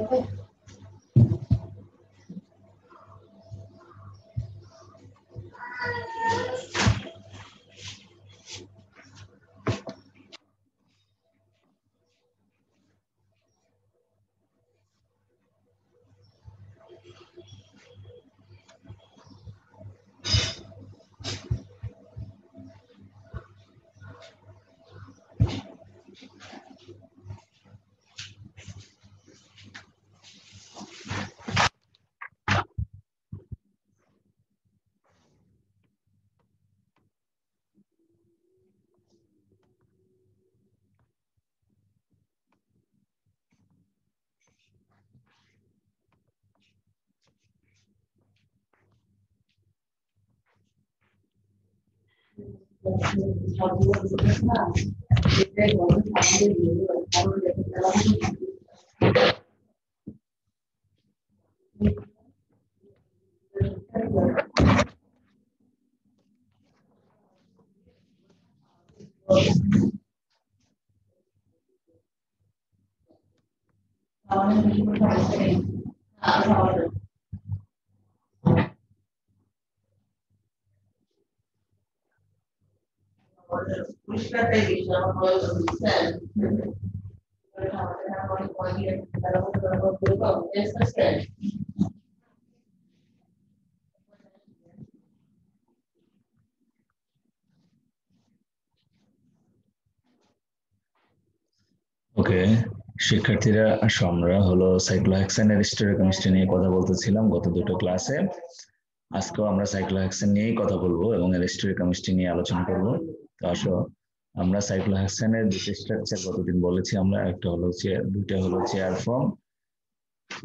ওকে, শিক্ষার্থীরা আমরা হলো সাইক্লোহেক্সেনের স্টিরিওকেমিস্ট্রি নিয়ে কথা বলতেছিলাম গত দুটো ক্লাসে। আজকেও আমরা সাইক্লোহেক্সেন নিয়েই কথা বলবো এবং এর স্টিরিওকেমিস্ট্রি নিয়ে আলোচনা করব। তো আসো আমরা সাইক্লোহেক্সেনের দুটো স্ট্রাকচার গতদিন বলেছি আমরা, একটা হলো দুইটা হলো চেয়ার ফর্ম,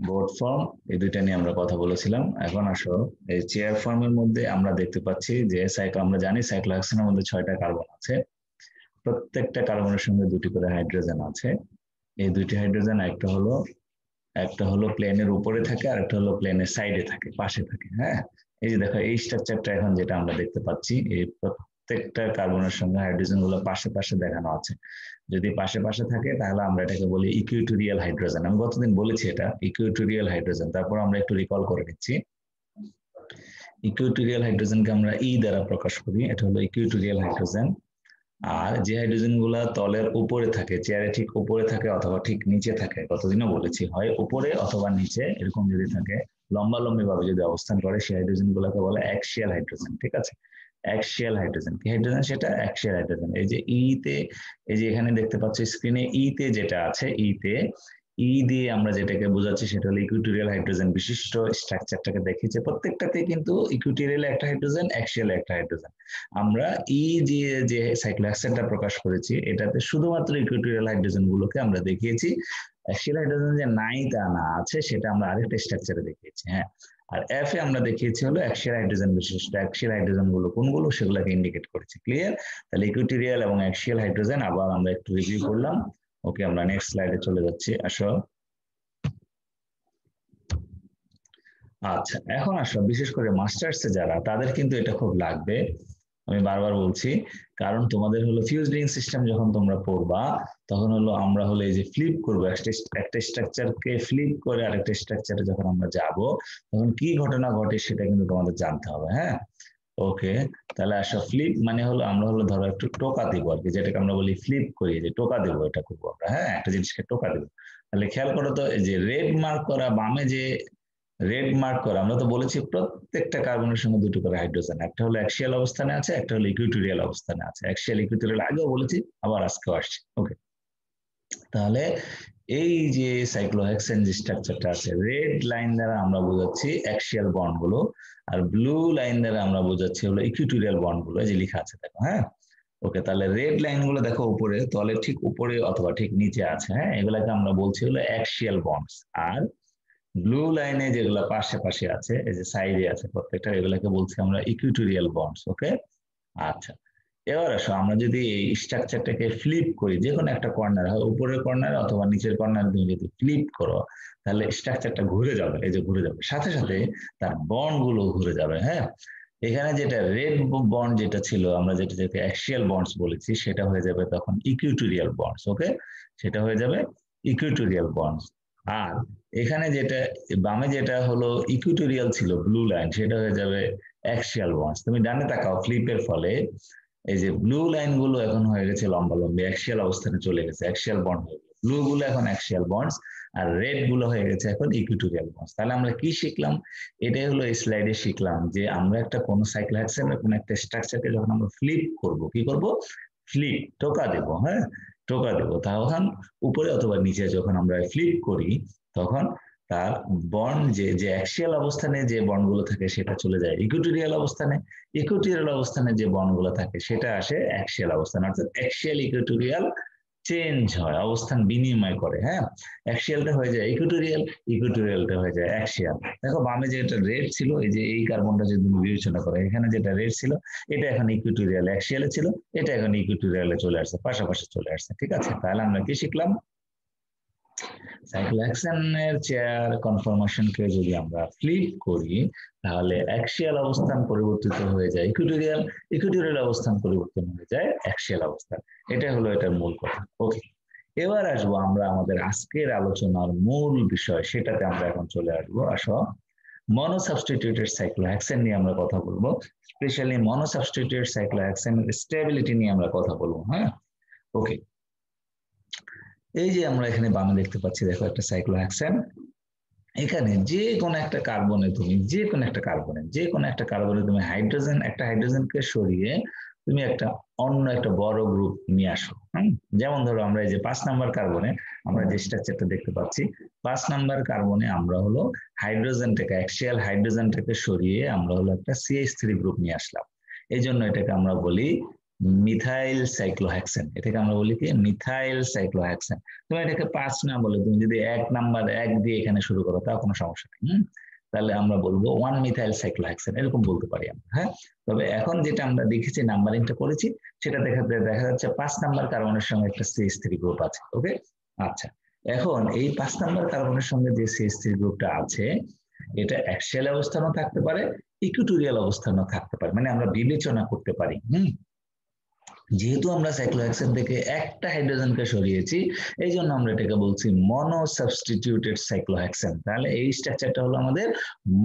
বোর্ড ফর্ম, এই দুইটা নিয়ে আমরা কথা বলেছিলাম। এখন আসো এই চেয়ার ফর্মের মধ্যে আমরা দেখতে পাচ্ছি যে আমরা জানি সাইক্লোহেক্সেনের মধ্যে 6টা কার্বন আছে, প্রত্যেকটা কার্বনের সঙ্গে 2টি করে হাইড্রোজেন আছে। এই 2টি হাইড্রোজেন একটা হলো প্লেনের উপরে থাকে আর একটা হলো প্লেনের সাইডে থাকে, পাশে থাকে। হ্যাঁ, এই যে দেখো এই স্ট্রাকচারটা এখন যেটা আমরা দেখতে পাচ্ছি, এই প্রত্যেকটা কার্বনের সঙ্গে হাইড্রোজেন গুলো পাশে পাশে দেখানো আছে। যদি পাশে পাশে থাকে তাহলে আমরা এটাকে বলি ইকুইটোরিয়াল হাইড্রোজেন। আমি গতদিন বলেছি এটা ইকুইটোরিয়াল হাইড্রোজেন। তারপর আমরা একটু রিকল করে নিচ্ছি। ইকুইটোরিয়াল হাইড্রোজেনকে আমরা ই দ্বারা প্রকাশ করি, এটা হলো ইকুইটোরিয়াল হাইড্রোজেন। আর যে হাইড্রোজেন গুলা তলের উপরে থাকে, চেয়ারে ঠিক উপরে থাকে অথবা ঠিক নিচে থাকে, কতদিনও বলেছি হয় উপরে অথবা নিচে এরকম যদি থাকে, লম্বা লম্বি ভাবে যদি অবস্থান করে, সেই হাইড্রোজেন গুলাকে বলে অ্যাক্সিয়াল হাইড্রোজেন। ঠিক আছে, অ্যাক্সিয়াল হাইড্রোজেন কি হাইড্রোজেন? সেটা অ্যাক্সিয়াল হাইড্রোজেন। এই যে ইতে, এই যে এখানে দেখতে পাচ্ছ স্ক্রিনে ইতে যেটা আছে, ই দিয়ে আমরা যেটাকে বোঝাচ্ছি সেটা হলো ইকুইটোরিয়াল হাইড্রোজেন বিশিষ্ট স্ট্রাকচারটাকে দেখিয়েছে। প্রত্যেকটাতে কিন্তু ইকুইটোরিয়ালে একটা হাইড্রোজেন, অ্যাক্সিয়ালে একটা হাইড্রোজেন। আমরা ই দিয়ে যে সাইক্লোহেক্সেনটা প্রকাশ করেছি এটাতে শুধুমাত্র ইকুইটোরিয়াল হাইড্রোজেন গুলোকে আমরা দেখিয়েছি। অ্যাক্সিয়াল হাইড্রোজেন যে নাই তা না আছে সেটা আমরা আরেকটা স্ট্রাকচারে দেখিয়েছি। হ্যাঁ, আর এফ এ আমরা দেখিয়েছি হলো অ্যাক্সিয়াল হাইড্রোজেন বিশিষ্ট। অ্যাক্সিয়াল হাইড্রোজেন গুলো কোনগুলো সেগুলোকে ইন্ডিকেট করেছি। ক্লিয়ার? তাহলে ইকুইটোরিয়াল এবং অ্যাক্সিয়াল হাইড্রোজেন আবার আমরা একটু রিভিউ করলাম। ওকে, আমরা নেক্সট স্লাইডে চলে যাচ্ছি। আসো। আচ্ছা, এখন আসো বিশেষ করে মাস্টার্সে যারা, তাদের কিন্তু এটা খুব লাগবে, আমি বারবার বলছি। কারণ তোমাদের হলো ফিউজড রিং সিস্টেম যখন তোমরা পড়বা, তখন হলো আমরা হলো এই যে ফ্লিপ করবো, একটা স্ট্রাকচারকে ফ্লিপ করে আরেকটা স্ট্রাকচারে যখন আমরা যাব, তখন কি ঘটনা ঘটে সেটা কিন্তু তোমাদের জানতে হবে। হ্যাঁ, ওকে, তাহলে আসো ফ্লিপ মানে হলো আমরা হলো ধরো একটু টোকা দিব আর কি, যেটাকে আমরা বলি ফ্লিপ করি, যে টোকা দেবো, এটা করবো আমরা। হ্যাঁ, একটা জিনিসকে টোকা দেবো। তাহলে খেয়াল করো তো, এই যে রেড মার্ক করা বামে, যে রেড মার্ক করা, আমরা তো বলেছি প্রত্যেকটা কার্বনের সঙ্গে 2টো করে হাইড্রোজেন, একটা হলো অ্যাক্সিয়াল অবস্থানে আছে, একটা হলো ইকুইটোরিয়াল অবস্থানে আছে। অ্যাক্সিয়াল ইকুইটোরিয়াল আগেও বলেছি, আবার আজকেও আসছে। ওকে, তাহলে এই যে সাইক্লোহেক্সেন যে স্ট্রাকচারটা আছে, রেড লাইন দ্বারা আমরা বোঝাচ্ছি অ্যাক্সিয়াল বন্ড গুলো, আর ব্লু লাইন দ্বারা আমরা বোঝাচ্ছি হলো ইকুইটোরিয়াল বন্ড গুলো, যে লেখা আছে দেখো। হ্যাঁ, ওকে, তাহলে রেড লাইন গুলো দেখো উপরে, তলে ঠিক উপরে অথবা ঠিক নিচে আছে। হ্যাঁ, এগুলাকে আমরা বলছি হলো অ্যাক্সিয়াল বন্ডস। আর ব্লু লাইনে যেগুলো পাশে পাশে আছে, এই যে সাইডে আছে প্রত্যেকটা, এগুলাকে বলছি আমরা ইকুইটোরিয়াল বন্ডস। ওকে, আচ্ছা, এবার আসো আমরা যদি এই স্ট্রাকচারটাকে ফ্লিপ করি, যে কোনো একটা কর্নার হয়, উপরের কর্নার অথবা নিচের কর্নার, তুমি যদি ফ্লিপ করো তাহলে স্ট্রাকচারটা ঘুরে যাবে। এই যে ঘুরে যাবে, সাথে সাথে তার বন্ড গুলো ঘুরে যাবে। হ্যাঁ, এখানে যেটা রেড বন্ড যেটা ছিল, আমরা যেটাকে অ্যাক্সিয়াল বন্ডস বলেছি, সেটা হয়ে যাবে তখন ইকুইটোরিয়াল বন্ডস। ওকে, সেটা হয়ে যাবে ইকুইটোরিয়াল বন্ডস। আর এখানে যেটা বামে যেটা হলো ইকুইটোরিয়াল ছিল ব্লু লাইন, সেটা হয়ে যাবে অ্যাক্সিয়াল বন্ডস। তুমি ডানে তাকাও, ফ্লিপের ফলে এই যে ব্লু লাইন গুলো এখন হয়ে গেছে লম্বা লম্বি, অ্যাক্সিয়াল অবস্থানে চলে গেছে, অ্যাক্সিয়াল বন্ড হয়ে গেছে। ব্লু গুলো এখন অ্যাক্সিয়াল বন্ডস, আর রেড গুলো হয়ে গেছে এখন ইকুইটোরিয়াল বন্ডস। তাহলে আমরা কি শিখলাম? এটাই হলো এই স্লাইডে শিখলাম যে আমরা একটা কোন সাইক্লোহেক্সেনের কোন একটা স্ট্রাকচারকে যখন আমরা ফ্লিপ করব, কি করব? ফ্লিপ, টোকা দেব, হ্যাঁ, টোকা দেবো, তখন উপরে অথবা নিচে যখন আমরা ফ্লিপ করি, তখন তার বন্ড যে যে অ্যাক্সিয়াল অবস্থানে যে বন্ডগুলো থাকে সেটা চলে যায় ইকুইটোরিয়াল অবস্থানে, ইকুইটোরিয়াল অবস্থানে যে বন্ডগুলো থাকে সেটা আসে অ্যাক্সিয়াল অবস্থানে, অর্থাৎ অ্যাক্সিয়াল ইকুইটোরিয়াল চেঞ্জ হয়, অবস্থান বিনিময় করে। হ্যাঁ, অ্যাক্সিয়ালটা হয়ে যায় ইকুইটোরিয়াল, ইকুইটোরিয়ালটা হয়ে যায় অ্যাক্সিয়াল। দেখো বামে যেটা রেড ছিল, এই যে এই কার্বনটা যদি তুমি বিবেচনা করো, এখানে যেটা রেড ছিল এটা এখন ইকুইটোরিয়াল অ্যাক্সিয়ালে ছিল, এটা এখন ইকুইটোরিয়ালে চলে আসছে, পাশাপাশি চলে আসছে। ঠিক আছে, তাহলে আমরা কি শিখলাম? সাইক্লোহেক্সেনের চেয়ার কনফরমেশনকে যদি আমরা ফ্লিপ করি, তাহলে অ্যাক্সিয়াল অবস্থান পরিবর্তিত হয়ে যায় ইকুইটোরিয়াল, ইকুইটোরিয়াল অবস্থান পরিবর্তন হয়ে যায় অ্যাক্সিয়াল অবস্থান। এটা হলো এটার মূল কথা। ওকে, এবার আসবো আমরা আমাদের আজকের আলোচনার মূল বিষয়, সেটাতে আমরা এখন চলে আসবো। আসো, মনোসাবস্টিটিউটেড সাইক্লোহেক্সেন নিয়ে আমরা কথা বলবো, স্পেশালি মনোসাবস্টিটিউটেড সাইক্লোহেক্সেনের স্টেবিলিটি নিয়ে আমরা কথা বলবো। হ্যাঁ, ওকে, এই যে আমরা এখানে বামে দেখতে পাচ্ছি, দেখো একটা সাইক্লোহেক্সেন। এখানে যে কোনো একটা কার্বনে তুমি যে কোনো একটা কার্বনে তুমি হাইড্রোজেন, একটা হাইড্রোজেনকে সরিয়ে তুমি একটা অন্য একটা বড় গ্রুপ নিয়ে আসো। যেমন ধরো আমরা এই যে 5 নাম্বার কার্বনে আমরা যে স্ট্রাকচারটা দেখতে পাচ্ছি, 5 নাম্বার কার্বনে আমরা হলো হাইড্রোজেনটাকে, অ্যাক্সিয়াল হাইড্রোজেনটাকে সরিয়ে আমরা হলো একটা CH3 গ্রুপ নিয়ে আসলাম। এই জন্য এটাকে আমরা বলি মিথাইল সাইক্লোহেক্সেন। এটাকে আমরা বলি কি? Methyl cyclohexane. তুমি এটাকে 5 না বলে তুমি যদি 1 দিয়ে এখানে শুরু করো, তাও কোনো সমস্যা নেই। তাহলে আমরা বলবো 1 মিথাইল সাইক্লোহেক্সেন, এরকম বলতে পারি আমরা। হ্যাঁ, তবে এখন যেটা আমরা দেখেছি, নাম্বারিংটা করেছি, সেটা দেখা যাচ্ছে 5 নাম্বার কার্বনের সঙ্গে একটা CH3 গ্রুপ আছে। ওকে, আচ্ছা, এখন এই 5 নাম্বার কার্বনের সঙ্গে যে CH3 গ্রুপটা আছে, এটা অ্যাক্সিয়াল অবস্থানও থাকতে পারে, ইকুইটোরিয়াল অবস্থানও থাকতে পারে, মানে আমরা বিবেচনা করতে পারি। যেহেতু আমরা সাইক্লোহেক্সেন থেকে একটা হাইড্রোজেনকে সরিয়েছি, এই জন্য আমরা এটাকে বলছি মনো সাবস্টিটিউটেড সাইক্লোহেক্সেন। তাহলে এই স্ট্রাকচারটা হলো আমাদের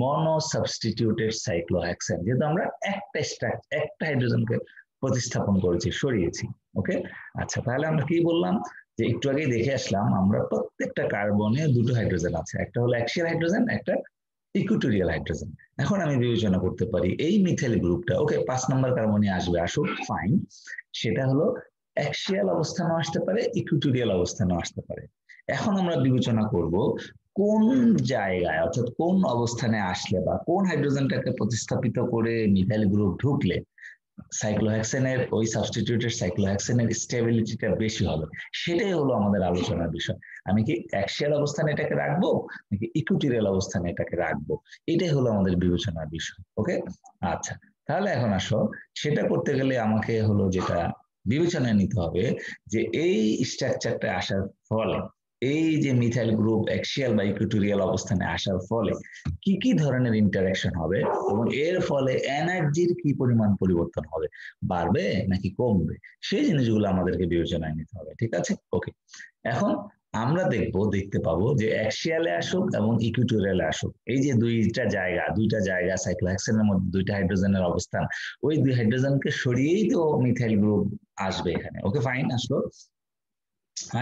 মনো সাবস্টিটিউটেড সাইক্লোহেক্সেন, যেহেতু আমরা একটা হাইড্রোজেনকে প্রতিস্থাপন করেছি, সরিয়েছি। ওকে, আচ্ছা, তাহলে আমরা কি বললাম? যে একটু আগেই দেখে আসলাম, আমরা প্রত্যেকটা কার্বনে দুটো হাইড্রোজেন আছে, একটা হলো অ্যাক্সিয়াল হাইড্রোজেন, একটা ইকুইটোরিয়াল হাইড্রোজেন। এখন আমি বিবেচনা করতে পারি এই মিথাইল গ্রুপটা, ওকে, 5 নম্বর কার্বনে আসবে, আসুক, ফাইন, সেটা হলো অ্যাক্সিয়াল অবস্থানও আসতে পারে, ইকুইটোরিয়াল অবস্থানও আসতে পারে। এখন আমরা বিবেচনা করব কোন জায়গায়, অর্থাৎ কোন অবস্থানে আসলে বা কোন হাইড্রোজেনটাকে প্রতিস্থাপিত করে মিথাইল গ্রুপ ঢুকলে সাইক্লোহেক্সেনের, ওই সাবস্টিটিউটেড সাইক্লোহেক্সেনের স্টেবিলিটিটা বেশি হবে, সেটাই হলো আমাদের আলোচনার বিষয়। আমি কি অ্যাক্সিয়াল অবস্থানে এটাকে রাখবো নাকি ইকুইটোরিয়াল অবস্থানে এটাকে রাখবো, এটাই হলো আমাদের বিবেচনার বিষয়। ওকে, আচ্ছা, তাহলে এখন আসো, সেটা করতে গেলে আমাকে হলো যেটা বিবেচনায় নিতে হবে, যে এই স্ট্রাকচারটা আসার ফলে, এই যে মিথাইল গ্রুপ অ্যাক্সিয়াল বা ইকুইটোরিয়াল অবস্থানে আসার ফলে কি কি ধরনের ইন্টারাকশন হবে, এবং এর ফলে এনার্জির কি পরিমাণ পরিবর্তন হবে, বাড়বে নাকি কমবে, সেই জিনিসগুলো আমাদেরকে বিবেচনায় নিতে হবে। ঠিক আছে, ওকে, এখন আমরা দেখতে পাবো যে অ্যাক্সিয়ালে আসুক এবং ইকুইটোরিয়ালে আসুক, এই যে দুইটা জায়গা সাইক্লোহেক্সেনের মধ্যে দুইটা হাইড্রোজেনের অবস্থান, ওই 2 হাইড্রোজেনকে সরিয়েই তো মিথাইল গ্রুপ আসবে এখানে। ওকে, ফাইন,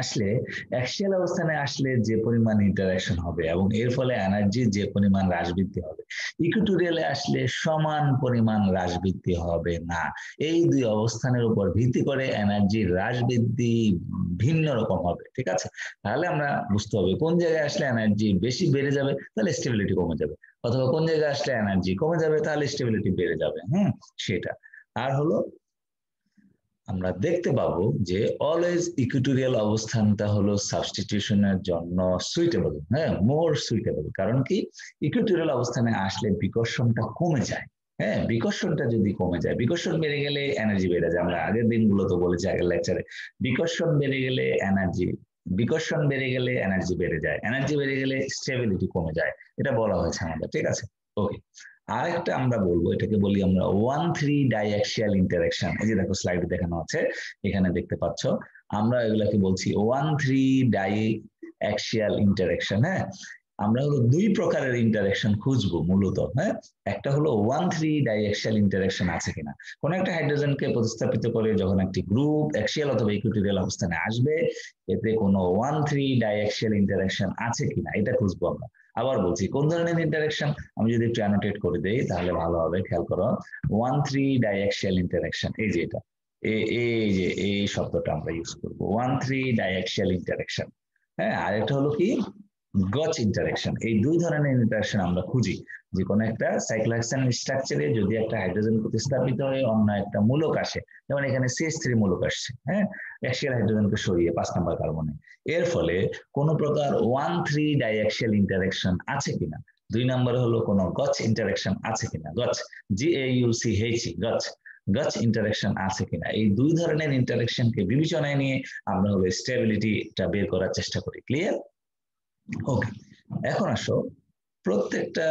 আসলে অ্যাক্সিয়াল অবস্থানে আসলে যে পরিমাণ ইন্টারাকশন হবে এবং এর ফলে এনার্জির যে পরিমাণ হ্রাস বৃদ্ধি হবে, ইকুইটোরিয়ালে আসলে সমান পরিমাণ হ্রাস বৃদ্ধি হবে না। এই 2 অবস্থানের উপর ভিত্তি করে এনার্জির হ্রাস বৃদ্ধি ভিন্ন রকম হবে। ঠিক আছে, তাহলে আমরা বুঝতে হবে কোন জায়গায় আসলে এনার্জি বেশি বেড়ে যাবে, তাহলে স্টেবিলিটি কমে যাবে, অথবা কোন জায়গায় আসলে এনার্জি কমে যাবে, তাহলে স্টেবিলিটি বেড়ে যাবে। সেটা। আর হলো আমরা দেখতে পাবো যে অলওয়েজ ইকুইটোরিয়াল অবস্থানটা হলো সাবস্টিটিউশনের জন্য সুইটেবল, মোর সুইটেবল। কারণ কি? ইকুইটোরিয়াল অবস্থানে আসলে বিকর্ষণটা কমে যায়। বিকর্ষণটা যদি কমে যায়, বিকর্ষণ বেড়ে গেলে এনার্জি বেড়ে যায়। আমরা আগের দিনগুলো তো বলেছি, আগের লেকচারে, বিকর্ষণ বেড়ে গেলে এনার্জি বেড়ে যায়, এনার্জি বেড়ে গেলে স্টেবিলিটি কমে যায়, এটা বলা হয়েছে আমাদের। ঠিক আছে, ওকে, আরেকটা আমরা বলবো, এটাকে বলি আমরা 1,3 ডাইঅ্যাক্সিয়াল ইন্টারাকশন। এই যে দেখো স্লাইডে দেখানো আছে, এখানে দেখতে পাচ্ছ, আমরা এগুলাকে বলছি 1,3 অ্যাক্সিয়াল ইন্টারেকশন। হ্যাঁ, আমরা হলো দুই প্রকারের ইন্টারেকশন খুঁজবো মূলত। হ্যাঁ, একটা হলো 1,3 ডাইঅ্যাক্সিয়াল ইন্টারেকশন আছে কিনা, কোন একটা হাইড্রোজেনকে প্রতিস্থাপিত করে যখন একটি গ্রুপ অ্যাক্সিয়াল অথবা ইকুইটোরিয়াল অবস্থানে আসবে, এতে কোনো 1,3 ডাইঅ্যাক্সিয়াল ইন্টারেকশন আছে কিনা এটা খুঁজবো আমরা। আবার বলছি কোন ধরনের ইন্টারেকশন, আমি যদি একটু অ্যানোটেট করে দেই তাহলে ভালো হবে, খেয়াল করো। 1,3 ডাইঅ্যাক্সিয়াল ইন্টারেকশন, এই যে এটা, এই যে এই শব্দটা আমরা ইউজ করবো, 1,3 ডাইঅ্যাক্সিয়াল ইন্টারেকশন। হ্যাঁ, আর একটা হলো কি গচ ইন্টারেকশন। এই দুই ধরনের ইন্টারেকশন আমরা খুঁজি, যে কোনো একটা সাইক্লোহেক্সেন স্ট্রাকচারে যদি একটা হাইড্রোজেন প্রতিস্থাপিত হয়ে অন্য একটা মূলক আসে, যেমন এখানে CH3 মূলক আসছে, হ্যাঁ, অ্যাক্সিয়াল হাইড্রোজেনকে সরিয়ে 5 নম্বর কার্বনে, এর ফলে কোনো প্রকার 1,3 ডাইঅ্যাক্সিয়াল ইন্টারেকশন আছে কিনা। 2 নম্বরে হলো কোনো গচ ইন্টারেকশন আছে কিনা, গচ, GAUCH, গচ, গচ ইন্টারেকশন আছে কিনা। এই দুই ধরনের ইন্টারেকশনকে বিবেচনায় নিয়ে আমরা হলো স্টেবিলিটিটা বের করার চেষ্টা করি। ক্লিয়ার? ওকে, এখন আসো, প্রত্যেকটা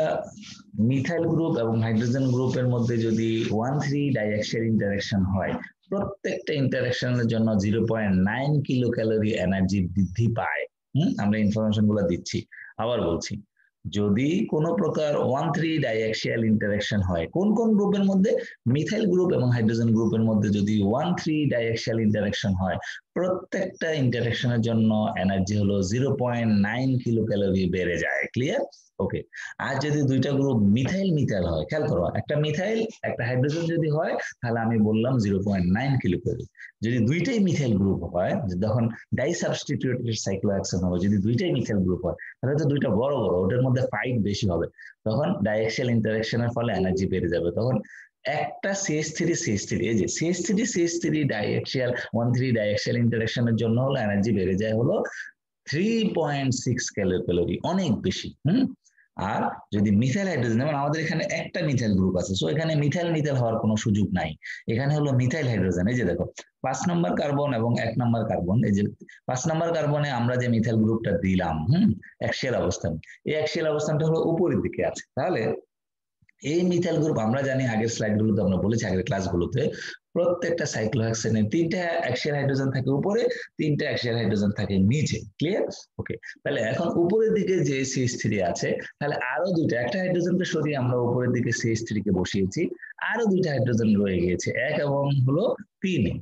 মিথাইল গ্রুপ এবং হাইড্রোজেন গ্রুপের মধ্যে যদি 1,3 ডাইঅ্যাক্সিয়াল ইন্টারেকশন হয়, প্রত্যেকটা ইন্টারেকশনের জন্য 0.9 কিলো ক্যালোরি এনার্জি বৃদ্ধি পায়। আমরা ইনফরমেশন গুলো দিচ্ছি। আবার বলছি, যদি কোনো প্রকার 1,3 ডাইঅ্যাক্সিয়াল ইন্টারেকশন হয় কোন কোন গ্রুপের মধ্যে, মিথাইল গ্রুপ এবং হাইড্রোজেন গ্রুপের মধ্যে যদি 1,3 ডাইঅ্যাক্সিয়াল ইন্টারেকশন হয়, প্রত্যেকটা ইন্টারেকশনের জন্য এনার্জি হলো 0.9 কিলো ক্যালোরি বেড়ে যায়। ক্লিয়ার? ওকে, আর যদি দুইটা গ্রুপ মিথাইল মিথাইল হয়, খেয়াল করো, একটা মিথাইল একটা হাইড্রোজেন যদি হয় তাহলে আমি বললাম 0.9 কিলো ক্যালোরি। যদি দুইটাই মিথাইল গ্রুপ হয়, যখন ডাই সাবস্টিটিউটেড সাইক্লোহেক্সেন হবে, যদি দুইটাই মিথাইল গ্রুপ হয় তাহলে তো দুইটা বড় বড়, ওটার মধ্যে ফাইট বেশি হবে, তখন ডাইঅ্যাক্সিয়াল ইন্টারেকশনের ফলে এনার্জি বেড়ে যাবে। তখন একটা CH3 এই যে CH3 ডাইঅ্যাক্সিয়াল 1,3 ডাইঅ্যাক্সিয়াল ইন্টারেকশনের জন্য হলো এনার্জি বেড়ে যায় হলো 3.6 ক্যালোরি, অনেক বেশি। আর যদি মিথাইল হাইড্রোজেন, যেমন আমাদের এখানে একটা মিথাইল গ্রুপ আছে, সো এখানে মিথাইল মিথাইল হওয়ার কোনো সুযোগ নাই। এখানে হলো মিথাইল হাইড্রোজেন, এই যে দেখো 5 নম্বর কার্বন এবং 1 নম্বর কার্বন, এই যে 5 নম্বর কার্বনে আমরা যে মিথাইল গ্রুপটা দিলাম অ্যাক্সিয়াল অবস্থান, এই অ্যাক্সিয়াল অবস্থানটা হলো উপরের দিকে আছে। তাহলে এই মিথাইল গ্রুপ আমরা জানি, আগের স্লাইডগুলোতে আমরা বলেছি, আগের ক্লাসগুলোতে, প্রত্যেকটা সাইক্লোহেক্সেনে 3টা অ্যাক্সিয়াল হাইড্রোজেন থাকে উপরে, 3টা অ্যাক্সিয়াল হাইড্রোজেন থাকে নিচে। ক্লিয়ার? ওকে, তাহলে এখন উপরের দিকে যে CH3 আছে, তাহলে আরো দুইটা, একটা হাইড্রোজেনকে সরিয়ে আমরা উপরের দিকে CH3 কে বসিয়েছি, আরো দুইটা হাইড্রোজেন রয়ে গিয়েছে 1 এবং হলো 3-এ।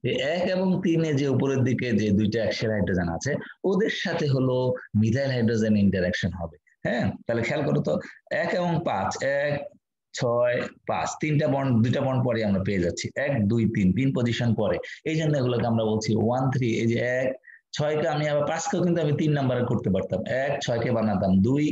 এই 1 এবং 3-এ যে উপরের দিকে যে দুইটা অ্যাক্সিয়াল হাইড্রোজেন আছে, ওদের সাথে হলো মিথাইল হাইড্রোজেন ইন্টারাকশন হবে। হ্যাঁ, তাহলে খেয়াল করো তো, 1 এবং 5, 1, 6, 5, 3টা বন্ড, 2টা বন্ড পরে আমরা পেয়ে যাচ্ছি 1, 2, 3 পজিশন পরে। এই জন্য এগুলোকে আমরা বলছি 1,3। এই যে 1, 6কে আমি আবার 5কেও কিন্তু আমি 3 নাম্বারে করতে পারতাম, 1, 6কে বানাতাম 2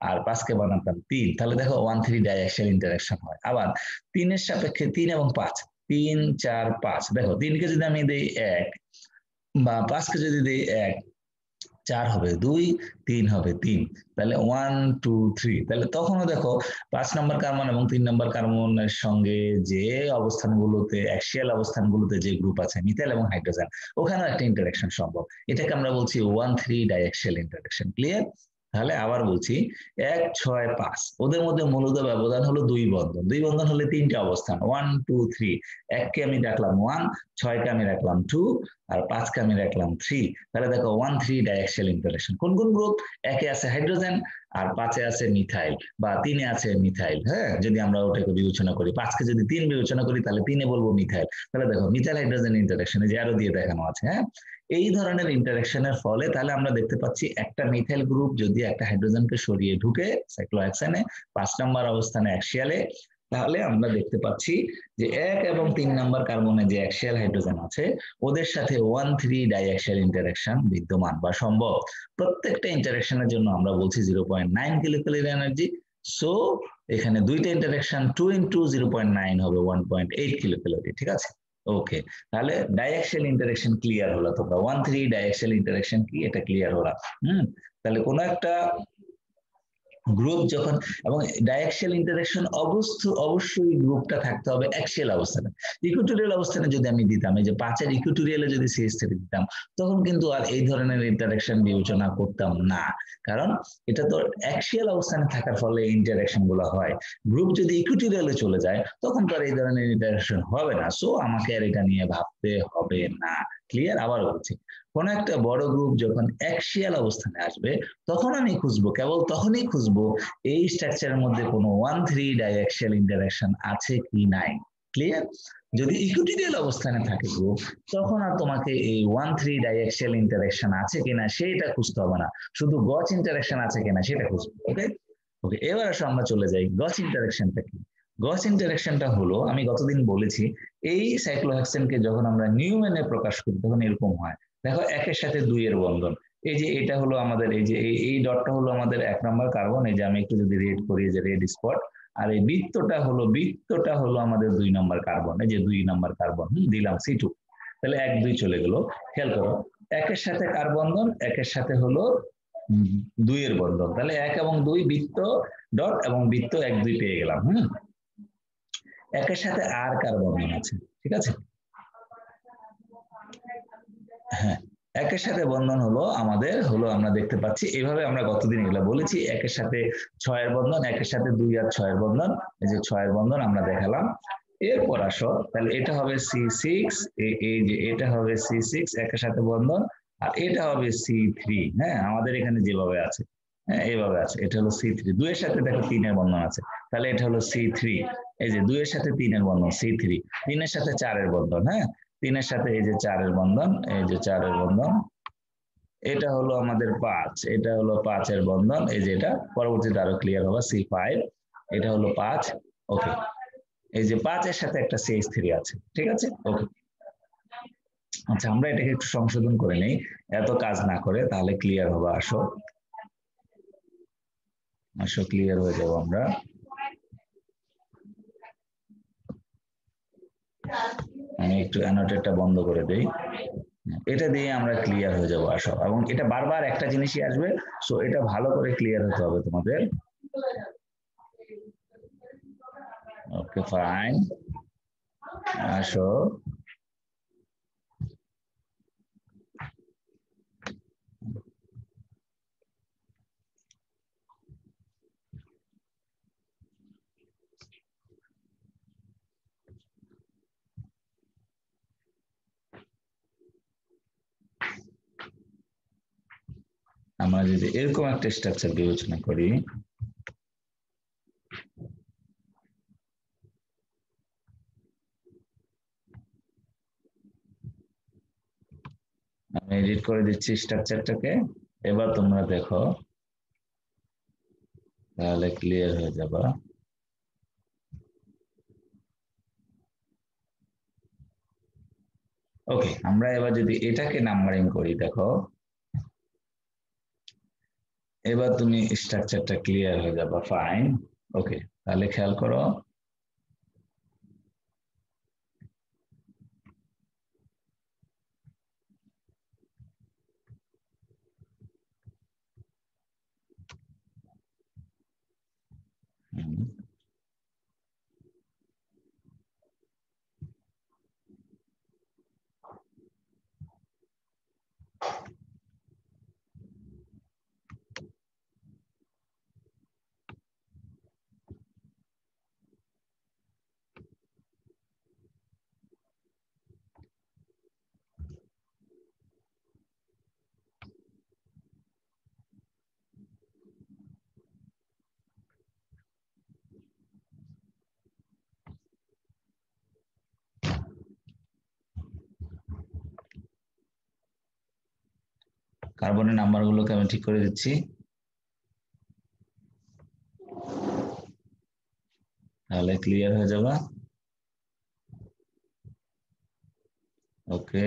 আর 5কে বানাতাম 3, তাহলে দেখো 1,3 ডাইঅ্যাক্সিয়াল ইন্টারাকশন হয়। আবার 3-এর সাপেক্ষে 3 এবং 5, 3, 4, 5, দেখো 3কে যদি আমি দিই 1 বা 5কে যদি দিই 1, 4 হবে 2, 3 হবে 3, তাহলে 1, 2, 3, তাহলে তখনও দেখো 5 নম্বর কার্বন এবং 3 নম্বর কার্বনের সঙ্গে যে অবস্থানগুলোতে, অ্যাক্সিয়াল অবস্থানগুলোতে যে গ্রুপ আছে মিথাইল এবং হাইড্রোজেন, ওখানেও একটা ইন্টারাকশন সম্ভব। এটাকে আমরা বলছি 1,3 ডাইঅ্যাক্সিয়াল ইন্টারাকশন। ক্লিয়ার? তাহলে আবার বলছি, 1, 6, 5 ওদের মধ্যে মূলত ব্যবধান হলো 2 বন্ধন। 2 বন্ধন হলে 3টে অবস্থান, 1, 2, 3। 1কে আমি রাখলাম 1, 6কে আমি রাখলাম 2 আর 5কে আমি রাখলাম 3। তাহলে দেখো 1,3 ডাইঅ্যাক্সিয়াল ইন্টারাকশন। কোন কোন গ্রুপ? 1-এ আছে হাইড্রোজেন, আর 5-এ আছে মিথাইল, বা 3-এ আছে মিথাইল। হ্যাঁ, যদি আমরা ওটাকে বিবেচনা করি, 5কে যদি 3 বিবেচনা করি তাহলে 3-এ বলবো মিথাইল। তাহলে দেখো মিথাইল হাইড্রোজেন ইন্টারাকশনে যে আরো দিয়ে দেখানো আছে। হ্যাঁ, এই ধরনের ইন্টারাকশনের ফলে তাহলে আমরা দেখতে পাচ্ছি একটা মিথাইল গ্রুপ যদি একটা হাইড্রোজেনকে সরিয়ে ঢুকে সাইক্লোহেক্সেনে 5 নম্বর অবস্থানে অ্যাক্সিয়ালে, তাহলে আমরা দেখতে পাচ্ছি যে 1 এবং 3 নম্বর কার্বনে যে অ্যাক্সিয়াল হাইড্রোজেন আছে, ওদের সাথে 1,3 ডাইঅ্যাক্সিয়াল ইন্টারাকশন বিদ্যমান বা সম্ভব। প্রত্যেকটা ইন্টারাকশনের জন্য আমরা বলছি 0.9 কিলো ক্যালোরি এনার্জি। সো এখানে দুইটা ইন্টারাকশন 2 into 0.9 হবে 1.8 কিলো ক্যালোরি। ঠিক আছে? ওকে, তাহলে ডাইঅ্যাক্সিয়াল ইন্টারাকশন ক্লিয়ার হলো তোমরা, 1,3 ডাইঅ্যাক্সিয়াল ইন্টারাকশন কি এটা ক্লিয়ার হলো। তাহলে কোনো একটা গ্রুপ যখন, এবং ডাইঅ্যাক্সিয়াল ইন্টারাকশন অবশ্যই গ্রুপটা থাকতে হবে অ্যাক্সিয়াল অবস্থানে। ইকুইটোরিয়াল অবস্থানে যদি আমি দিতাম, এই যে 5-এর ইকুইটোরিয়ালে যদি CH3 দিতাম, তখন কিন্তু আর এই ধরনের ইন্টারাকশন বিবেচনা করতাম না, কারণ এটা তো অ্যাক্সিয়াল অবস্থানে থাকার ফলে ইন্টারাকশন গুলো হয়। গ্রুপ যদি ইকুইটোরিয়ালে চলে যায় তখন তো আর এই ধরনের ইন্টারাকশন হবে না। সো আমাকে আর এটা নিয়ে ভাবতে হবে না। ক্লিয়ার? আবার বলছি, কোনো একটা বড় গ্রুপ যখন অ্যাক্সিয়াল অবস্থানে আসবে তখন আমি খুঁজবো, কেবল তখনই খুঁজবো এই স্ট্রাকচারের মধ্যে কোনো 1,3 ডাইঅ্যাক্সিয়াল ইন্টারাকশন আছে কি নাই। ক্লিয়ার? যদি ইকুইটোরিয়াল অবস্থানে থাকে গ্রুপ তখন আর তোমাকে এই 1,3 ডাইঅ্যাক্সিয়াল ইন্টারাকশন আছে কিনা সেইটা খুঁজতে হবে না, শুধু গজ ইন্টারাকশন আছে কিনা সেটা খুঁজবো। ওকে ওকে, এবার আসো আমরা চলে যাই গজ ইন্টারাকশনটা কি। গজ ইন্টারাকশনটা হলো, আমি গতদিন বলেছি, এই সাইক্লোহেক্সেনকে যখন আমরা নিউম্যানে প্রকাশ করি তখন এরকম হয়। দেখো একের সাথে 2 এর বন্ধন, এই যে এটা হলো আমাদের, এই যে এই ডটটা হলো আমাদের 1 নম্বর কার্বন, এই যে আমি একটু যদি রেড করি, যে রেড স্পট, আর এই বৃত্তটা হলো আমাদের 2 নম্বর কার্বন, এই যে 2 নম্বর কার্বন দিলাম C2, তাহলে 1 2 চলে গেল। খেয়াল করো, একের সাথে কার বন্ধন, একের সাথে হলো 2 এর বন্ধন, তাহলে 1 এবং 2 বৃত্ত ডট এবং বৃত্ত 1 2 পেয়ে গেলাম। একের সাথে আর কার বন্ধন আছে, ঠিক আছে? হ্যাঁ, একের সাথে বন্ধন হলো আমাদের, হলো আমরা দেখতে পাচ্ছি এইভাবে, আমরা গতদিন এগুলো বলেছি, একের সাথে 6 এর বন্ধন, একের সাথে 2 আর 6 এর বন্ধন, এই যে 6 এর বন্ধন আমরা দেখালাম। এরপর আসো, তাহলে এটা হবে C6, এই যে এটা হবে C6 একের সাথে বন্ধন, আর এটা হবে C3। হ্যাঁ, আমাদের এখানে যেভাবে আছে, হ্যাঁ এইভাবে আছে, এটা হলো C3। 2 এর সাথে দেখো 3 এর বন্ধন আছে, তাহলে এটা হলো C3। এই যে 2 এর সাথে 3 এর বন্ধন C3, 3 এর সাথে 4 এর বন্ধন, হ্যাঁ 3 এর সাথে এই যে 4 এর বন্ধন, এই যে 4 এর বন্ধন, এটা হলো আমাদের 5, এটা হলো 5 এর বন্ধন, এই যে এটা পরবর্তীতে আরো ক্লিয়ার হবে, C5, এটা হলো 5। ওকে, এই যে 5 এর সাথে একটা CH3 আছে, ঠিক আছে? ওকে, আচ্ছা আমরা এটাকে একটু সংশোধন করে নেই, এত কাজ না করে, তাহলে ক্লিয়ার হবে। আসো আসো ক্লিয়ার হয়ে যাবো আমরা। আমি একটু অ্যানোটেটটা বন্ধ করে দেই, এটা দিয়ে আমরা ক্লিয়ার হয়ে যাবো। আসো, এবং এটা বারবার একটা জিনিসই আসবে, সো এটা ভালো করে ক্লিয়ার হতে হবে তোমাদের। ওকে ফাইন, আসো আমরা যদি এরকম একটা স্ট্রাকচার বিবেচনা করি, আমি এডিট করে দিচ্ছি স্ট্রাকচারটাকে, এবার তোমরা দেখো, তাহলে ক্লিয়ার হয়ে যাবা। ওকে, আমরা এবার যদি এটাকে নাম্বারিং করি, দেখো এবার তুমি স্ট্রাকচারটা ক্লিয়ার হয়ে যাবা। ফাইন, ওকে, তাহলে খেয়াল করো, কার্বনের নাম্বারগুলোকে আমি ঠিক করে দিচ্ছি, তাহলে ক্লিয়ার হয়ে যাবা। ওকে,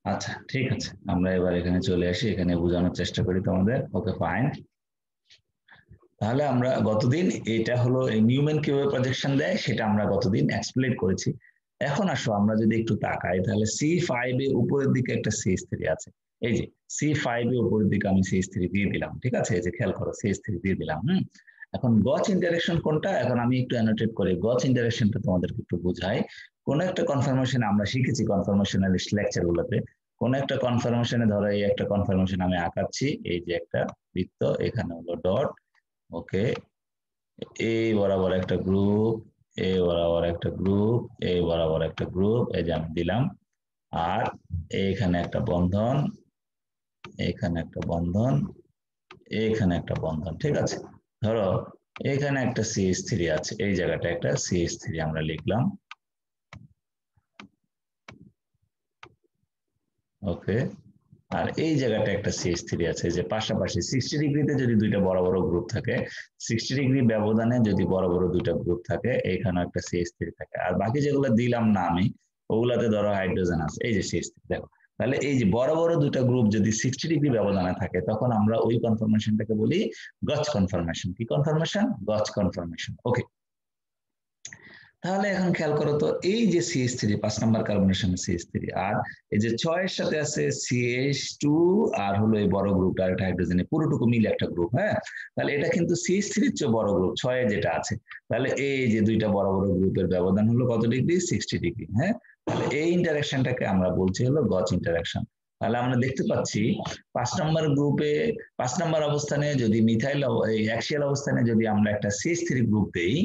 আচ্ছা ঠিক আছে, আমরা এবার এখানে চলে আসি, এখানে বোঝানোর চেষ্টা করি তোমাদের। ওকে ফাইন, তাহলে আমরা গতদিন, এটা হলো নিউম্যান কিভাবে প্রজেকশন দেয় সেটা আমরা গতদিন এক্সপ্লেন করেছি। এখন আসো আমরা যদি একটু তাকাই, তাহলে C5 এ উপরের দিকে একটা CH3 আছে, এই যে C5 এ উপরের দিকে আমি CH3 দিয়ে দিলাম, ঠিক আছে? এই যে খেয়াল করো, CH3 দিয়ে দিলাম। এখন গজ ইন্টারেকশন কোনটা, এখন আমি একটু অ্যানোটেট করি, গজ ইন্টারেকশনটা তোমাদেরকে একটু বোঝাই। কোন একটা কনফার্মেশন আমরা শিখেছি কনফার্মেশনাল লেকচার গুলোতে, কোন একটা কনফার্মেশনে ধরো এই একটা কনফার্মেশন আমি আঁকাচ্ছি, এই যে একটা বৃত্ত, এখানে হলো ডট, ওকে, এই বরাবর একটা গ্রুপ, এই বরাবর একটা গ্রুপ, এই বরাবর একটা গ্রুপ, এই যে আমি দিলাম, আর এইখানে একটা বন্ধন, এখানে একটা বন্ধন, এখানে একটা বন্ধন, ঠিক আছে। ধরো এখানে একটা CH3 আছে, এই জায়গাটা একটা CH3 আমরা লিখলাম, ওকে, আর এই জায়গাটা একটা CH3 আছে, যে পাশাপাশি 60 ডিগ্রিতে যদি দুইটা বড় বড় গ্রুপ থাকে, 60 ডিগ্রি ব্যবধানে যদি বড় বড় দুইটা গ্রুপ থাকে, এইখানে একটা CH3 থাকে, আর বাকি যেগুলো দিলাম না আমি, ওগুলাতে ধরো হাইড্রোজেন আছে, এই যে CH3 দেখো। তাহলে এই যে বড় বড় দুটা গ্রুপ যদি 60 ডিগ্রি ব্যবধানে থাকে, তখন আমরা ওই কনফার্মেশনটাকে বলি গচ কনফার্মেশন। কি কনফার্মেশন? গচ কনফার্মেশন। ওকে, তাহলে এখন খেয়াল করো তো, এই যে CH3 5 নাম্বার কার্বনের সঙ্গে CH3, আর এই যে 6 এর সাথে আছে CH2, আর হলো এই বড় গ্রুপটা একটা হাইড্রোজেনের পুরোটুকু মিলে একটা গ্রুপ, হ্যাঁ। তাহলে এটা কিন্তু CH3 এর চেয়ে বড় গ্রুপ, 6 এ যেটা আছে। তাহলে এই যে দুইটা বড় বড় গ্রুপের ব্যবধান হলো কত ডিগ্রি? 60 ডিগ্রি, হ্যাঁ। তাহলে এই ইন্টারাকশনটাকে আমরা বলছি হলো গচ ইন্টারাকশন। তাহলে আমরা দেখতে পাচ্ছি 5 নম্বর গ্রুপে, 5 নম্বর অবস্থানে যদি মিথাইল অ্যাক্সিয়াল অবস্থানে যদি আমরা একটা CH3 গ্রুপ দেই,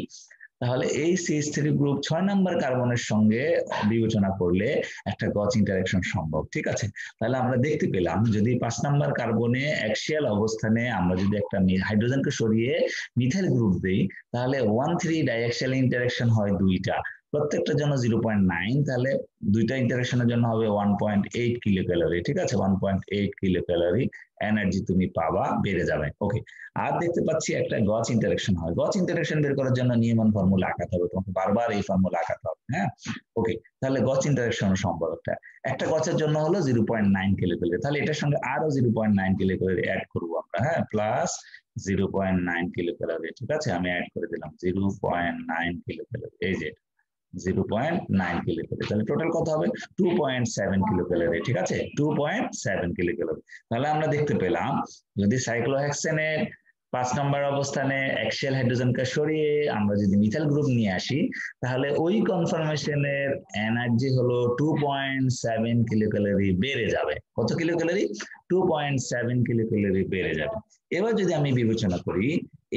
তাহলে এই CH3 গ্রুপ 6 নাম্বার কার্বনের সঙ্গে বিবেচনা করলে একটা গচ ইন্টারাকশন সম্ভব, ঠিক আছে। তাহলে আমরা দেখতে পেলাম যদি 5 নাম্বার কার্বনে অ্যাক্সিয়াল অবস্থানে আমরা যদি একটা হাইড্রোজেনকে সরিয়ে মিথাইল গ্রুপ দেই, তাহলে 1,3 ডাইঅ্যাক্সিয়াল ইন্টারাকশন হয় দুইটা, প্রত্যেকটার জন্য 0.9, তাহলে দুইটা ইন্টারাকশনের জন্য হবে 1.8 কিলো ক্যালোরি, ঠিক আছে। 1.8 কিলো ক্যালোরি এনার্জি তুমি পাবা, বেড়ে যাবে। ওকে, আর দেখতে পাচ্ছি একটা গচ ইন্টারাকশন হয়। গচ ইন্টারাকশন বের করার জন্য নিউম্যান ফর্মুলা আঁকাতে হবে, তোমাকে বারবার এই ফর্মুলা আঁকাতে হবে, হ্যাঁ। ওকে, তাহলে গচ ইন্টারাকশন সম্ভব একটা গচের জন্য হলো 0.9 কিলো ক্যালোরি, তাহলে এটার সঙ্গে আরো 0.9 কিলো ক্যালোরি অ্যাড করবো আমরা, হ্যাঁ, প্লাস 0.9 কিলো ক্যালোরি, ঠিক আছে, আমি অ্যাড করে দিলাম 0.9 কিলো ক্যালোরি, এই যে 0.9 কিলো ক্যালোরি, তাহলে টোটাল কত হবে? 2.7 কিলো ক্যালোরি, ঠিক আছে, 2.7 কিলো ক্যালোরি। তাহলে আমরা দেখতে পেলাম যদি সাইক্লোহেক্সেনের 5 নম্বর অবস্থানে অ্যাক্সিয়াল হাইড্রোজেনকে সরিয়ে আমরা যদি মিথাইল গ্রুপ নিয়ে আসি, তাহলে ওই কনফার্মেশনের এনার্জি হলো 2.7 কিলো ক্যালোরি বেড়ে যাবে। কত কিলো ক্যালোরি? 2.7 কিলো ক্যালোরি বেড়ে যাবে। এবার যদি আমি বিবেচনা করি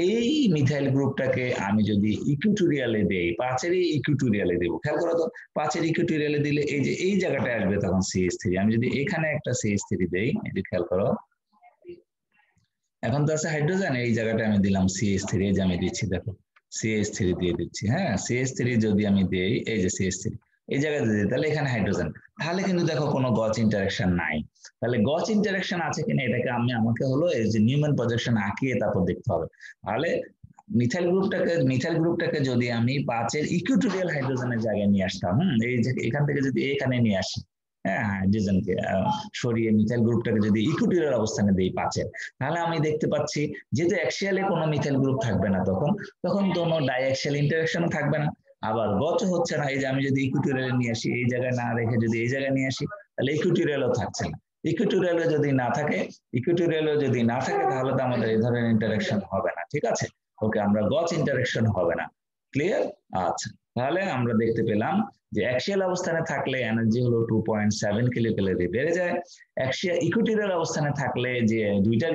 এই মিথাইল গ্রুপটাকে আমি যদি ইকুইটোরিয়ালে দেই, 5-এর ইকুইটোরিয়ালে দেবো, খেয়াল করো তো, 5-এর ইকুইটোরিয়ালে দিলে এই যে এই জায়গাটা আসবে তখন CH3, আমি যদি এখানে একটা CH3 দেই, এই যে খেয়াল করো, এখন তো আছে হাইড্রোজেন, এই জায়গাটা আমি দিলাম CH3, এই যে আমি দিচ্ছি দেখো, CH3 দিয়ে দিচ্ছি, হ্যাঁ। CH3 যদি আমি দেই, এই যে CH3 এই জায়গায় দিয়ে দিই, তাহলে এখানে হাইড্রোজেন, তাহলে কিন্তু দেখো কোনো গচ ইন্টারাকশন নাই। তাহলে গচ ইন্টারাকশন আছে কিনা এটাকে আমাকে হলো এই যে নিউম্যান প্রজেকশন আঁকিয়ে তারপর দেখতে হবে। তাহলে মিথাইল গ্রুপটাকে যদি আমি 5-এর ইকুইটোরিয়াল হাইড্রোজেনের জায়গায় নিয়ে আসতাম, এই যে এখান থেকে যদি এখানে নিয়ে আসি, হ্যাঁ, হাইড্রোজেনকে সরিয়ে মিথাইল গ্রুপটাকে যদি ইকুইটোরিয়াল অবস্থানে দিই 5-এর, তাহলে আমি দেখতে পাচ্ছি যেহেতু অ্যাক্সিয়ালে কোনো মিথাইল গ্রুপ থাকবে না, তখন কোনো ডাইঅ্যাক্সিয়াল ইন্টারাকশনও থাকবে না, আবার গচ হচ্ছে না। এই যে আমি যদি ইকুইটোরিয়ালে নিয়ে আসি, এই জায়গায় না রেখে যদি এই জায়গায় নিয়ে আসি, তাহলে ইকুইটোরিয়ালও থাকছে না। ইকুইটোরিয়ালে যদি না থাকে, তাহলে তো আমাদের এই ধরনের ইন্টারাকশন হবে না, ঠিক আছে। ওকে, আমরা গচ ইন্টারাকশন হবে না। ক্লিয়ার? আচ্ছা, তাহলে আমরা দেখতে পেলাম যে অ্যাক্সিয়াল অবস্থানে থাকলে এনার্জি হলো 2.7 কিলো ক্যালোরি বেড়ে যায়। ইকুইটোরিয়াল অবস্থানে থাকলে যে দুইটা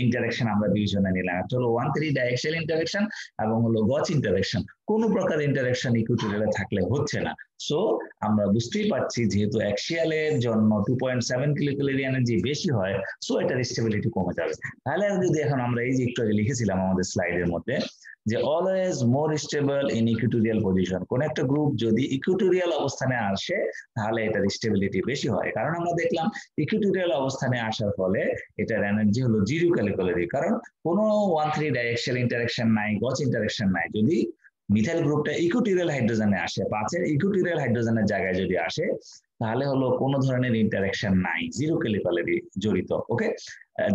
ইন্টারাকশন আমরা বিবেচনায় নিলাম, একটা হলো 1,3 ডাইঅ্যাক্সিয়াল ইন্টারাকশন এবং হলো গচ ইন্টারাকশন। কোনো প্রকার ইন্টারাকশন ইকুইটোরিয়ালে থাকলে হচ্ছে না। সো আমরা বুঝতেই পারছি যেহেতু অ্যাক্সিয়ালের জন্য 2.7 কিলো ক্যালোরি এনার্জি বেশি হয়, সো এটার স্টেবিলিটি কমে যাবে। তাহলে যদি এখন আমরা এই যে একটু আগে লিখেছিলাম আমাদের স্লাইডের মধ্যে যে always more stable in equatorial position, কোন একটা গ্রুপ যদি ইকুইটোরিয়াল অবস্থানে আসে তাহলে এটার স্টেবিলিটি বেশি হয়, কারণ আমরা দেখলাম ইকুইটোরিয়াল অবস্থানে আসার ফলে এটার এনার্জি হলো 0 কিলো ক্যালোরি, কারণ কোনো 1,3 ডাইঅ্যাক্সিয়াল ইন্টারাকশন নাই, গচ ইন্টারাকশন নাই। যদি মিথাইল গ্রুপটা ইকুইটোরিয়াল হাইড্রোজেনে আসে, 5-এর ইকুইটোরিয়াল হাইড্রোজেনের জায়গায় যদি আসে, তাহলে হলো কোনো ধরনের ইন্টারাকশন নাই, 0 কিলো ক্যালোরি জড়িত। ওকে,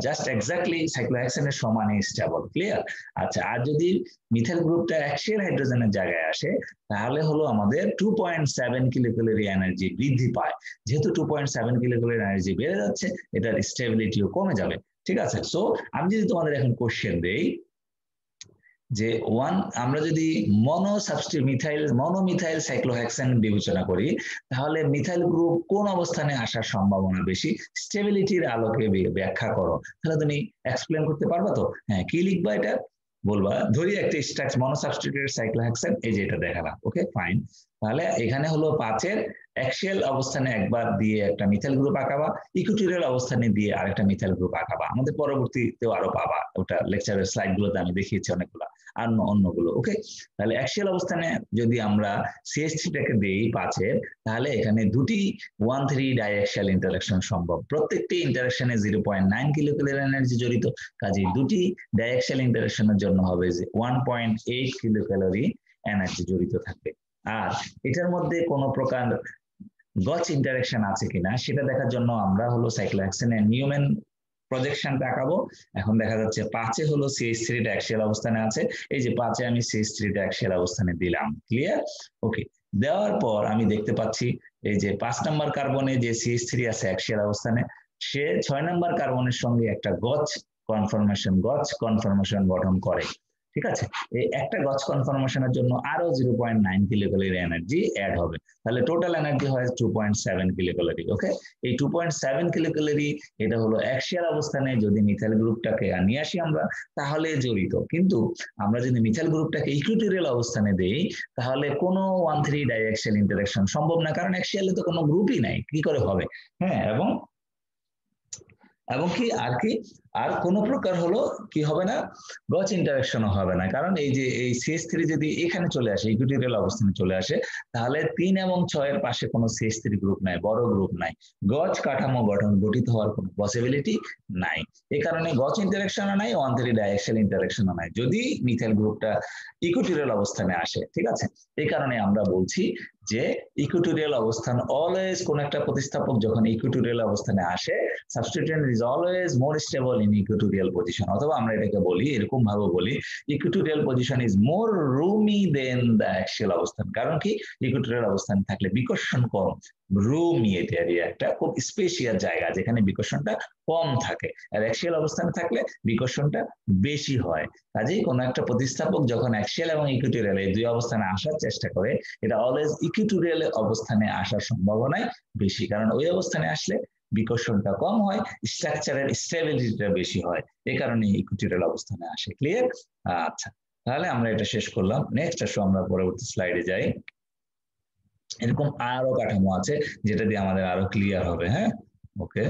জাস্ট এক্স্যাক্টলি সাইক্লোহেক্সেনের সমানই স্টেবল। ক্লিয়ার? আচ্ছা, আর যদি মিথাইল গ্রুপটা অ্যাক্সিয়াল হাইড্রোজেনের জায়গায় আসে, তাহলে হলো আমাদের 2.7 কিলো ক্যালোরি এনার্জি বৃদ্ধি পায়। যেহেতু 2.7 কিলো ক্যালোরি এনার্জি বেড়ে যাচ্ছে, এটার স্টেবিলিটিও কমে যাবে, ঠিক আছে। সো আমি যদি তোমাদের এখন কোশ্চেন দেই যে আমরা যদি মনোমিথাইল সাইক্লোহেক্সেন বিবেচনা করি, তাহলে মিথাইল গ্রুপ কোন অবস্থানে আসার সম্ভাবনা বেশি, স্টেবিলিটির আলোকে ব্যাখ্যা করো। তাহলে তুমি এক্সপ্লেন করতে পারবা তো? হ্যাঁ, কি লিখবা এটা বলবা, ধরি একটা মনোসাবস্টিটিউটেড সাইক্লোহেক্সেন, এই যে এটা দেখালাম, ওকে ফাইন। তাহলে এখানে হলো 5-এর অ্যাক্সিয়াল অবস্থানে একবার দিয়ে একটা মিথাইল গ্রুপ আঁকাবা, ইকুইটোরিয়াল অবস্থানে দিয়ে আরেকটা মিথাইল গ্রুপ আঁকাবা। আমাদের পরবর্তীতেও আরো পাবা, ওটা লেকচারের স্লাইড গুলোতে আমি দেখিয়েছি অনেকগুলো, আর অন্যগুলো, ওকে। তাহলে অ্যাক্সিয়াল অবস্থানে যদি আমরা CH3টাকে দিই 5-এর, তাহলে এখানে দুটি 1,3 ডাইঅ্যাক্সিয়াল ইন্টারাকশন সম্ভব, প্রত্যেকটি ইন্টারাকশনে 0.9 কিলোক্যালোরি এনার্জি জড়িত। কাজেই দুটি ডাইঅ্যাক্সিয়াল ইন্টারাকশনের জন্য হবে যে 1.8 কিলোক্যালোরি এনার্জি জড়িত থাকবে। আর এটার মধ্যে কোনো প্রকার গচ ইন্টারাকশন আছে কিনা সেটা দেখার জন্য আমরা হলো সাইক্লোহেক্সেনের নিউম্যান প্রজেকশনটা আঁকাবো। এখন দেখা যাচ্ছে 5-এ হলো CH3 অ্যাক্সিয়াল অবস্থানে আছে, এই যে 5-এ আমি CH3 অ্যাক্সিয়াল অবস্থানে দিলাম, ক্লিয়ার? ওকে, দেওয়ার পর আমি দেখতে পাচ্ছি এই যে 5 নম্বর কার্বনে যে CH3 আছে অ্যাক্সিয়াল অবস্থানে, সে 6 নম্বর কার্বনের সঙ্গে একটা গচ কনফর্মেশন গঠন করে, ঠিক আছে? এই একটা গচ কনফর্মেশনের জন্য আরো 0.9 কিলোক্যালোরি এনার্জি অ্যাড হবে, তাহলে টোটাল এনার্জি হয় 2.7 কিলোক্যালোরি। ওকে, এই 2.7 কিলোক্যালোরি এটা হলো অ্যাক্সিয়াল অবস্থানে যদি মিথাইল গ্রুপটাকে নিয়ে আসি আমরা, তাহলে জড়িত। কিন্তু আমরা যদি মিথাইল গ্রুপটাকে ইকুইটোরিয়াল অবস্থানে দেই, তাহলে কোনো 1,3 ডাইঅ্যাক্সিয়াল ইন্টারাকশন সম্ভব না, কারণ অ্যাক্সিয়ালে তো কোনো গ্রুপই নাই, কি করে হবে? হ্যাঁ, এবং আর কোনো প্রকার হলো কি হবে না, গচ ইন্টারাকশনও হবে না, কারণ এই যে এই CH3 যদি এখানে চলে আসে, ইকুইটোরিয়াল অবস্থানে চলে আসে, তাহলে 3 এবং 6-এর পাশে কোনো CH3 গ্রুপ নাই, বড় গ্রুপ নাই, গচ কাঠামো গঠিত হওয়ার কোনো পসিবিলিটি নাই। এই কারণে গচ ইন্টারাকশনও নাই, 1,3 ডাইঅ্যাক্সিয়াল ইন্টারাকশনও নাই যদি মিথাইল গ্রুপটা ইকুইটোরিয়াল অবস্থানে আসে, ঠিক আছে? এই কারণে আমরা বলছি যে ইকুইটোরিয়াল অবস্থান অলওয়েজ, কোন একটা প্রতিস্থাপক যখন ইকুইটোরিয়াল অবস্থানে আসে, substituent is always more stable in equatorial position, অথবা আমরা এটাকে বলি, এরকম ভাবে বলি, equatorial position is more roomy than the axial অবস্থান। কারণ কি, ইকুইটোরিয়াল অবস্থান থাকলে বিকর্ষণ কম, রুমি এরিয়া একটা খুব স্পেশিয়াল জায়গা যেখানে বিকর্ষণটা কম থাকে, আর অ্যাক্সিয়াল অবস্থানে থাকলে বিকর্ষণটা বেশি হয়। কাজেই কোনো একটা প্রতিস্থাপক যখন অ্যাক্সিয়াল এবং ইকুইটোরিয়াল এই দুই অবস্থানে আসার চেষ্টা করে, এটা অলওয়েজ ইকুইটোরিয়াল অবস্থানে আসার সম্ভাবনাই বেশি, কারণ ওই অবস্থানে আসলে বিকর্ষণটা কম হয়, স্ট্রাকচারের স্টেবিলিটিটা বেশি হয়, এই কারণে ইকুইটোরিয়াল অবস্থানে আসে। ক্লিয়ার? আচ্ছা, তাহলে আমরা এটা শেষ করলাম। নেক্সট আসো আমরা পরবর্তী স্লাইডে যাই। এরকম আরো কাঠামো আছে যেটা দিয়ে আমাদের আরো ক্লিয়ার হবে। হ্যাঁ, ওকে,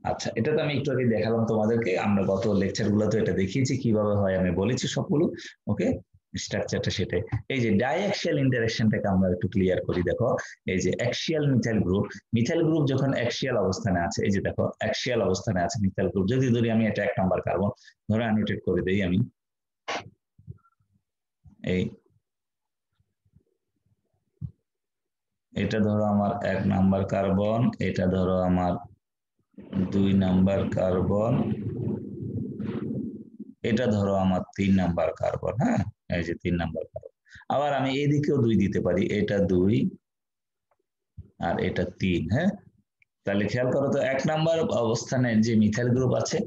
আচ্ছা, এটা তো আমি একটু আগে দেখালাম তোমাদেরকে, আমরা গত লেকচার গুলোতে এটা দেখিয়েছি কিভাবে হয়, আমি বলেছি সবগুলো। ওকে, স্ট্রাকচারটা সেটাই। এই যে ডাইঅ্যাক্সিয়াল ইন্টারেকশনটাকে আমরা একটু ক্লিয়ার করি। দেখো, এই যে অ্যাক্সিয়াল মিথাইল গ্রুপ যখন অ্যাক্সিয়াল অবস্থানে আছে, এই যে দেখো অ্যাক্সিয়াল অবস্থানে আছে মিথাইল গ্রুপ, যদি ধরি আমি এটা 1 নাম্বার কার্বন ধরে আনমিউটেড করে দেই, আমি এই এটা ধরো আমার 1 নাম্বার কার্বন, এটা ধরো আমার 2 নাম্বার কার্বন, এটা ধরো আমার 3 নাম্বার কার্বন। হ্যাঁ, এই যে 3 নাম্বার কার্বন। আবার আমি এদিকেও 2 দিতে পারি, এটা 2 আর এটা 3। হ্যাঁ, তাহলে খেয়াল করো তো 1 নাম্বার অবস্থানে যে মিথাইল গ্রুপ আছে,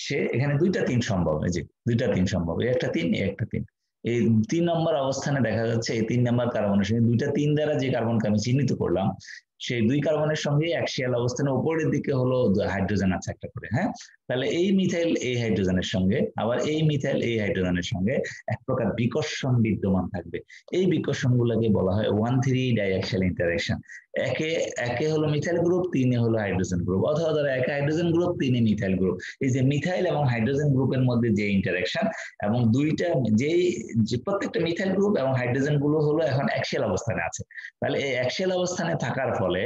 সে এখানে 2টা 3 সম্ভব, এই যে 2টা 3 সম্ভব, এই একটা 3, এই একটা 3। এই 3 নম্বর অবস্থানে দেখা যাচ্ছে এই 3 নাম্বার কার্বনের সঙ্গে 2টা 3 দ্বারা যে কার্বনকে আমি চিহ্নিত করলাম, সেই 2 কার্বনের সঙ্গে অ্যাক্সিয়াল অবস্থানে উপরের দিকে হলো হাইড্রোজেন আছে একটা করে। হ্যাঁ, তাহলে এই মিথাইল এই হাইড্রোজেনের সঙ্গে, আবার এই মিথাইল এই হাইড্রোজেনের সঙ্গে এক প্রকার বিকর্ষণ বিদ্যমান থাকবে। এই বিকর্ষণ গুলোকে বলা হয় 1,3 ডাইঅ্যাক্সিয়াল ইন্টারেকশন। একে একে হলো মিথাইল গ্রুপ, 3-এ হলো হাইড্রোজেন গ্রুপ, অথবা ধরো একে হাইড্রোজেন গ্রুপ, 3-এ মিথাইল গ্রুপ। এই যে মিথাইল এবং হাইড্রোজেন গ্রুপের মধ্যে যে ইন্টারেকশন, এবং দুইটা যে প্রত্যেকটা মিথাইল গ্রুপ এবং হাইড্রোজেন গুলো হলো এখন অ্যাক্সিয়াল অবস্থানে আছে। তাহলে এই অ্যাক্সিয়াল অবস্থানে থাকার ফলে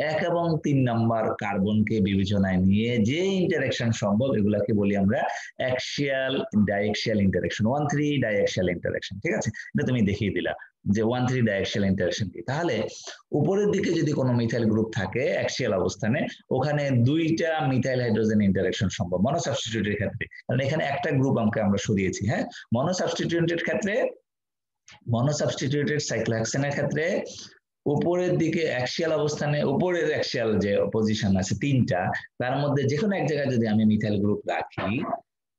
1 এবং 3 নাম্বার কার্বনকে বিবেচনায় নিয়ে যে ইন্টারেকশন সম্ভব, এগুলাকে বলি আমরা অ্যাক্সিয়াল ডাইঅ্যাক্সিয়াল ইন্টারেকশন, 1,3 ডাইঅ্যাক্সিয়াল ইন্টারেকশন। ঠিক আছে, এটা তুমি দেখিয়ে দিলা যে 1,3 ডাইঅ্যাক্সিয়াল ইন্টারেকশন কি। তাহলে উপরের দিকে যদি কোনো মিথাইল গ্রুপ থাকে অ্যাক্সিয়াল অবস্থানে, ওখানে 2টা মিথাইল হাইড্রোজেন ইন্টারেকশন সম্ভব মনোসাবস্টিটিউটের ক্ষেত্রে, কারণ এখানে একটা গ্রুপ আমরা সরিয়েছি। হ্যাঁ, মনোসাবস্টিটিউটেড সাইক্লোহেক্সেনের ক্ষেত্রে উপরের দিকে অ্যাক্সিয়াল অবস্থানে, উপরের অ্যাক্সিয়াল যে পজিশন আছে 3টা, তার মধ্যে যে কোনো এক জায়গায় যদি আমি মিথাইল গ্রুপ রাখি,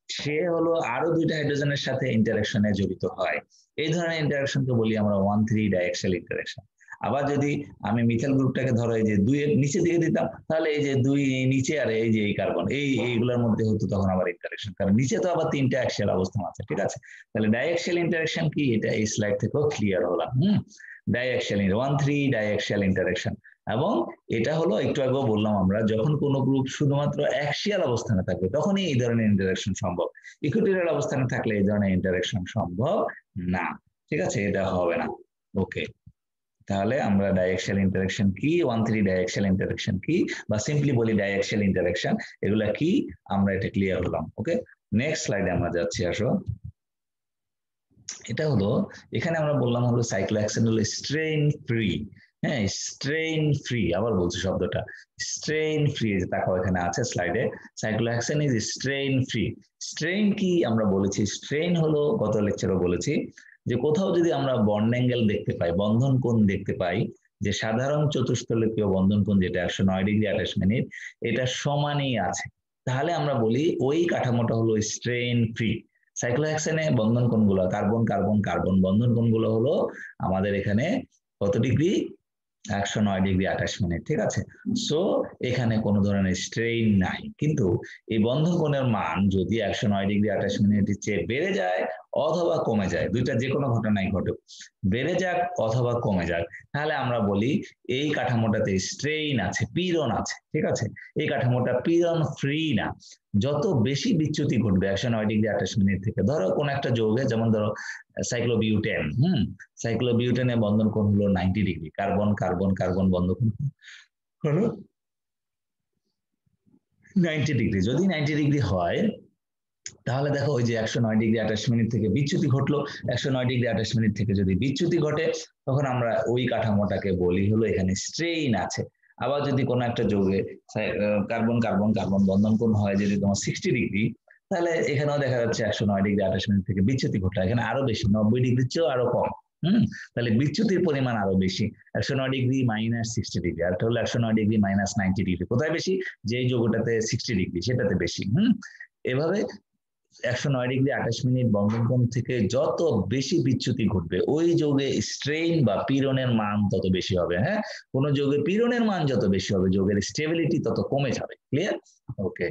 সে হলো আরো দুইটা হাইড্রোজেনের সাথে ইন্টারাকশনে জড়িত হয়। এই ধরনের ইন্টারাকশনকে বলি আমরা 1,3 ডাইঅ্যাক্সিয়াল ইন্টারাকশন। আবার যদি আমি মিথাইল গ্রুপটাকে ধরো এই যে 2 এর নিচে দিকে দিতাম, তাহলে এই যে 2 নিচে আর এই যে এই কার্বন এইগুলোর মধ্যে হতো তখন আবার ইন্টারাকশন, কারণ নিচে তো আবার 3টা অ্যাক্সিয়াল অবস্থান আছে, ঠিক আছে। তাহলে ডাইঅ্যাক্সিয়াল ইন্টারাকশন কি, এটা এই স্লাইড থেকেও ক্লিয়ার হলাম। ডাইঅ্যাক্সিয়াল 1,3 ডাইঅ্যাক্সিয়াল ইন্টারাকশন। এবং এটা হলো একটু আগেও বললাম আমরা, যখন কোনো গ্রুপ শুধুমাত্র অ্যাক্সিয়াল অবস্থানে থাকবে তখনই এই ধরনের ইন্টারাকশন সম্ভব। ইকুইটোরিয়াল অবস্থানে থাকলে এই ধরনের ইন্টারাকশন সম্ভব না, ঠিক আছে, এটা হবে না। ওকে, তাহলে আমরা ডাইঅ্যাক্সিয়াল ইন্টারাকশন কি, 1,3 ডাইঅ্যাক্সিয়াল ইন্টারাকশন কি, বা সিম্পলি বলি ডাইঅ্যাক্সিয়াল ইন্টারাকশন, এগুলা কি আমরা এটা ক্লিয়ার হলাম। ওকে, নেক্সট স্লাইডে আমরা যাচ্ছি, আসো। এটা হলো, এখানে আমরা বললাম হলো সাইক্লোহেক্সেন হলো স্ট্রেইন ফ্রি। হ্যাঁ, স্ট্রেইন ফ্রি, আবার বলছি শব্দটা স্ট্রেইন ফ্রি, যে তাকাও এখানে আছে স্লাইডে, cyclohexane is strain free. Strain কি আমরা বলেছি, স্ট্রেইন হলো গত লেকচারও বলেছি যে কোথাও যদি আমরা বন্ড অ্যাঙ্গেল দেখতে পাই, বন্ধন কোণ দেখতে পাই, যে সাধারণ চতুষ্ফলকীয় বন্ধন কোণ যেটা 109 ডিগ্রি 28 মিনিট, এটা সমানই আছে, তাহলে আমরা বলি ওই কাঠামোটা হলো স্ট্রেইন ফ্রি। সাইক্লোহেক্সেনে বন্ধন কোণগুলো কার্বন কার্বন কার্বন, বন্ধন কোণগুলো হলো আমাদের এখানে কত ডিগ্রি, 109 ডিগ্রি 28 মিনিট, ঠিক আছে। সো এখানে কোনো ধরনের স্ট্রেইন নাই, কিন্তু এই বন্ধন কোণের মান যদি 109 ডিগ্রি 28 মিনিটের চেয়ে বেড়ে যায় অথবা কমে যায়, দুইটা যে কোনো ঘটনাই ঘটুক, বেড়ে যাক অথবা কমে যাক, তাহলে আমরা বলি এই কাঠামোটাতে স্ট্রেইন আছে, পীড়ন আছে, ঠিক আছে। এই কাঠামোটা পীড়ন ফ্রি না। যত বেশি বিচ্যুতি ঘটবে 109 ডিগ্রি 28 মিনিট থেকে, ধরো কোন একটা যৌগে, যেমন ধরো সাইক্লোবিউটেন, সাইক্লোবিউটেনের বন্ধন কোণ হলো 90 ডিগ্রি, কার্বন কার্বন কার্বন বন্ধন কোণ হলো 90 ডিগ্রি। যদি 90 ডিগ্রি হয় তাহলে দেখো ওই যে 109 ডিগ্রি 28 মিনিট থেকে বিচ্যুতি ঘটলো, 109 ডিগ্রি 28 মিনিট থেকে যদি বিচ্যুতি ঘটে তখন আমরা ওই কাঠামোটাকে বলি হলো এখানে স্ট্রেইন আছে। আবার যদি কোনো একটা যৌগে কার্বন কার্বন কার্বন বন্ধন কোণ হয় যদি তোমার 60 ডিগ্রি, তাহলে এখানেও দেখা যাচ্ছে 109 ডিগ্রি 28 মিনিট থেকে বিচ্যুতি ঘটলো, এখানে আরো বেশি, 90 ডিগ্রির চেয়েও আরো কম। তাহলে বিচ্যুতির পরিমাণ আরো বেশি, 109 ডিগ্রি মাইনাস 60 ডিগ্রি, আর হলো 109 ডিগ্রি মাইনাস 90 ডিগ্রি, কোথায় বেশি, যে যৌগটাতে 60 ডিগ্রি সেটাতে বেশি। এভাবে 109 ডিগ্রি 28 মিনিট বন্ধন কোণ থেকে যত বেশি বিচ্যুতি ঘটবে ওই যৌগে স্ট্রেইন বা পীড়নের মান তত বেশি হবে। হ্যাঁ, কোন যৌগে পীড়নের মান যত বেশি হবে যৌগের স্টেবিলিটি তত কমে যাবে। ক্লিয়ার? ওকে,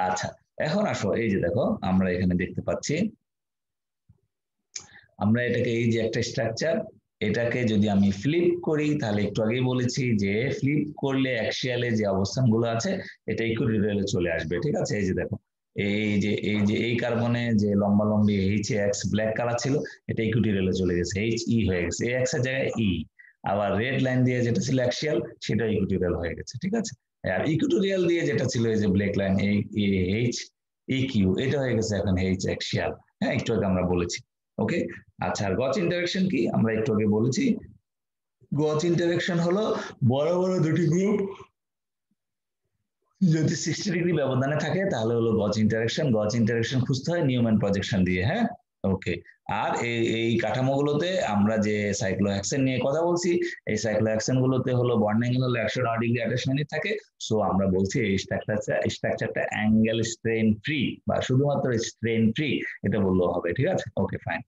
আচ্ছা, এখন আসো, এই যে দেখো আমরা এখানে দেখতে পাচ্ছি, আমরা এটাকে এই যে একটা স্ট্রাকচার, এটাকে যদি আমি ফ্লিপ করি তাহলে একটু আগেই বলেছি যে ফ্লিপ করলে অ্যাক্সিয়ালে যে অবস্থানগুলো আছে এটা ইকুইটোরিয়ালে চলে আসবে, ঠিক আছে। এই যে দেখো, এই কার্বনে যে লম্বা লম্বি এইচ এক্স ব্ল্যাক কালার ছিল এটা ইকুইটোরিয়ালে চলে গেছে, এইচ ই হয়ে গেছে, এই এক্স এর জায়গায় ই। আবার রেড লাইন দিয়ে যেটা ছিল অ্যাক্সিয়াল সেটা ইকুইটোরিয়াল হয়ে গেছে, ঠিক আছে। আর ইকুইটোরিয়াল দিয়ে যেটা ছিল এই যে black line H E Q, এটা হয়ে গেছে এখন এইচ অ্যাক্সিয়াল। হ্যাঁ, একটু আগে আমরা বলেছি। ওকে, আচ্ছা, আর গজ ইন্টারেকশন কি আমরা একটু আগে বলেছি, গজ ইন্টারেকশন হলো বড় বড় দুটি গ্রুপ যদি 60 ডিগ্রি ব্যবধানে থাকে তাহলে হলো গজ ইন্টারেকশন। গজ ইন্টারেকশন খুঁজতে হয় নিউম্যান প্রজেকশন দিয়ে। হ্যাঁ, ওকে। আর এই কাঠামোগুলোতে আমরা যে সাইক্লোহেক্সেন নিয়ে কথা বলছি, এই সাইক্লোহেক্সেন গুলোতে হলো বন্ড অ্যাঙ্গেল হলো 109 ডিগ্রি 28 মিনিট থাকে। সো আমরা বলছি এই স্ট্রাকচারটা অ্যাঙ্গেল স্ট্রেন ফ্রি বা শুধুমাত্র স্ট্রেন ফ্রি, এটা বললেও হবে, ঠিক আছে। ওকে, ফাইন।